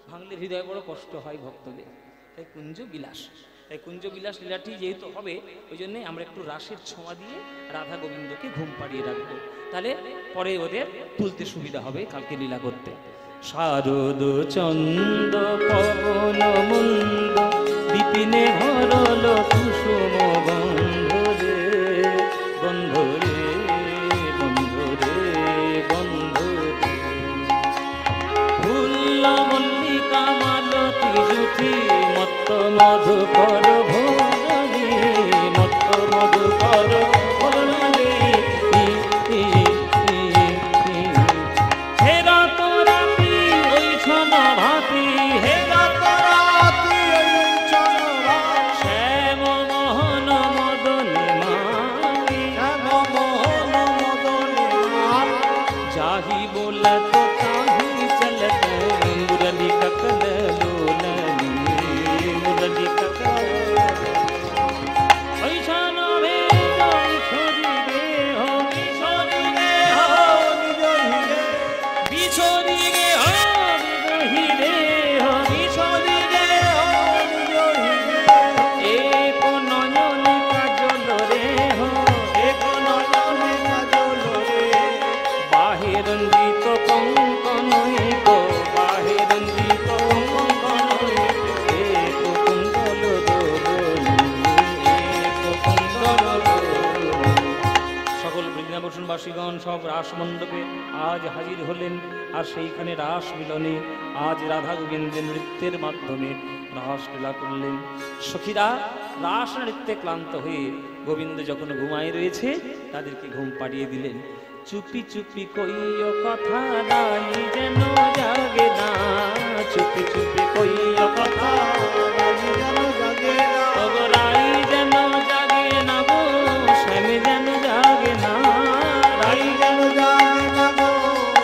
ভাঙলে হৃদয়ে বড় কষ্ট হয় ভক্তদের, তাই কুঞ্জ বিলাস। তাই কুঞ্জ বিলাস লীলাটি যেহেতু হবে, ওই জন্যে আমরা একটু রাসের ছোঁয়া দিয়ে রাধা গোবিন্দকে ঘুম পাড়িয়ে রাখবো, তাহলে পরে ওদের তুলতে সুবিধা হবে কালকে লীলা করতে। শারদ চন্দ পবন মন্দ বিপিনে ভরল কুসুম গন্ধ রে, গন্ধ রে, গন্ধ রে, গন্ধ রে। ফুল্ল মল্লিকা মালতী জুথি মত্ত মধুকর ভোরী, মত্ত মধুকর ভোরী। হে রাত রাতি ওই ছন ভাতি, হে রাত রাতি ওই ছন ভাতি। শ্যাম মোহন মদনে মাতি, শ্যাম মোহন মদনে মাতি। যাহি बोलत ताहि चलत मुरली ककल लोलनी, मुरली ककल ऐसन भेद छोड़ी गे हो, छोड़ी गे हो बिछोड़ी गे हो, बिछोड़ी गे हो, बिछोड़ी गे हो। एक नयन काजल रे हो, एक नयन काजल रे। बाहे रंजित कंकन को, बाहे रंजित कंकन एक कुंडल दोलनी, एक कुंडल दोलनी। সকল বৃন্দাবনবাসীগণ সব রাস মণ্ডপে আজ হাজির হলেন, আর সেইখানে রাস মিলনে আজ রাধা গোবিন্দের নৃত্যের মাধ্যমে রাস লীলা করলেন। সখীরা রাস নৃত্যে ক্লান্ত হয়ে গোবিন্দ যখন ঘুমায় রয়েছে তাদেরকে ঘুম পাড়িয়ে দিলেন। চুপি চুপি কইও কথা রাই যেন জাগে না, চুপি চুপি কইও কথা রাই যেন জাগে না, ওগো রাই যেন জাগে না গো, স্বামী যেন জাগে না, রাই যেন জাগে না গো,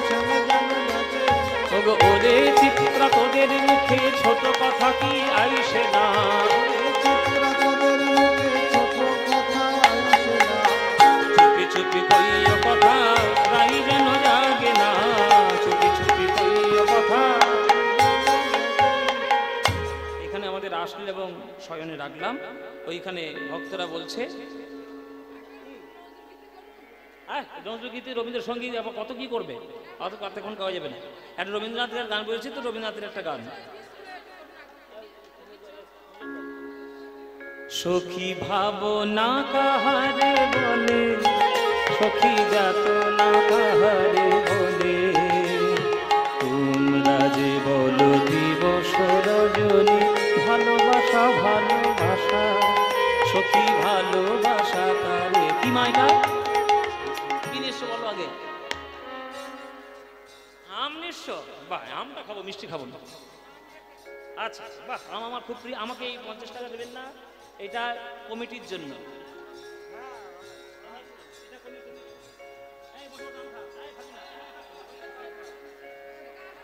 স্বামী যেন জাগে না। ওগো ওরে চিত্রা তোদের মুখে ছোট কথা কি আইসে না, চিত্রা তোদের মুখে ছোট কথা আইসে না। চুপি চুপি কইও কথা রাই যেন জাগে না, চুপি চুপি কইও কথা। এখানে আমাদের রাসলীলা এবং শয়নে রাখলাম, ওইখানে ভক্তরা বলছে রবীন্দ্রগীতি রবীন্দ্রসঙ্গীত আবার কত কি করবে, অত কতক্ষণ খাওয়া যাবে না। একটা রবীন্দ্রনাথের গান বলেছে তো, রবীন্দ্রনাথের একটা গান। সখী ভাবনা কাহারে বলে, সখী যাত না কাহারে বলে, তোমরা যে বলো দিবস রজনী, ভালোবাসা ভালোবাসা, সখী ভালোবাসা কারে। কি মাইকা কি নিশ্চয় বলো আগে? আম নিশ্চয়, বাহ আমটা খাবো, মিষ্টি খাবো না। আচ্ছা বাহ, আম আমার খুব প্রিয়। আমাকে এই 50 টাকা দেবেন না, এটা কমিটির জন্য।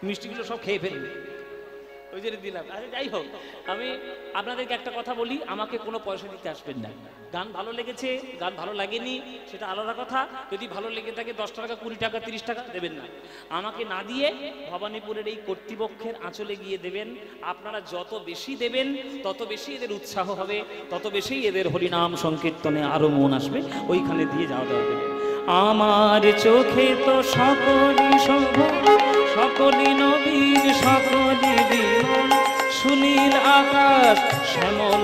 মিষ্টিগুলো সব খেয়ে ফেলবে, ওই জন্য দিলাম। আরে যাই হোক, আমি আপনাদেরকে একটা কথা বলি, আমাকে কোনো পয়সা দিতে আসবেন না। গান ভালো লেগেছে, গান ভালো লাগেনি সেটা আলাদা কথা। যদি ভালো লেগে থাকে 10 টাকা 20 টাকা 30 টাকা দেবেন না, আমাকে না দিয়ে ভবানীপুরের এই কর্তৃপক্ষের আঁচলে গিয়ে দেবেন। আপনারা যত বেশি দেবেন তত বেশি এদের উৎসাহ হবে, তত বেশি এদের হরিনাম সংকীর্তনে আরো মন আসবে, ওইখানে দিয়ে যাওয়া দেওয়া দেবে। আমার চোখে তো সকলই শুভ, সকলই নবীর, সকলই বিমল, সুনীল আকাশ শ্যামল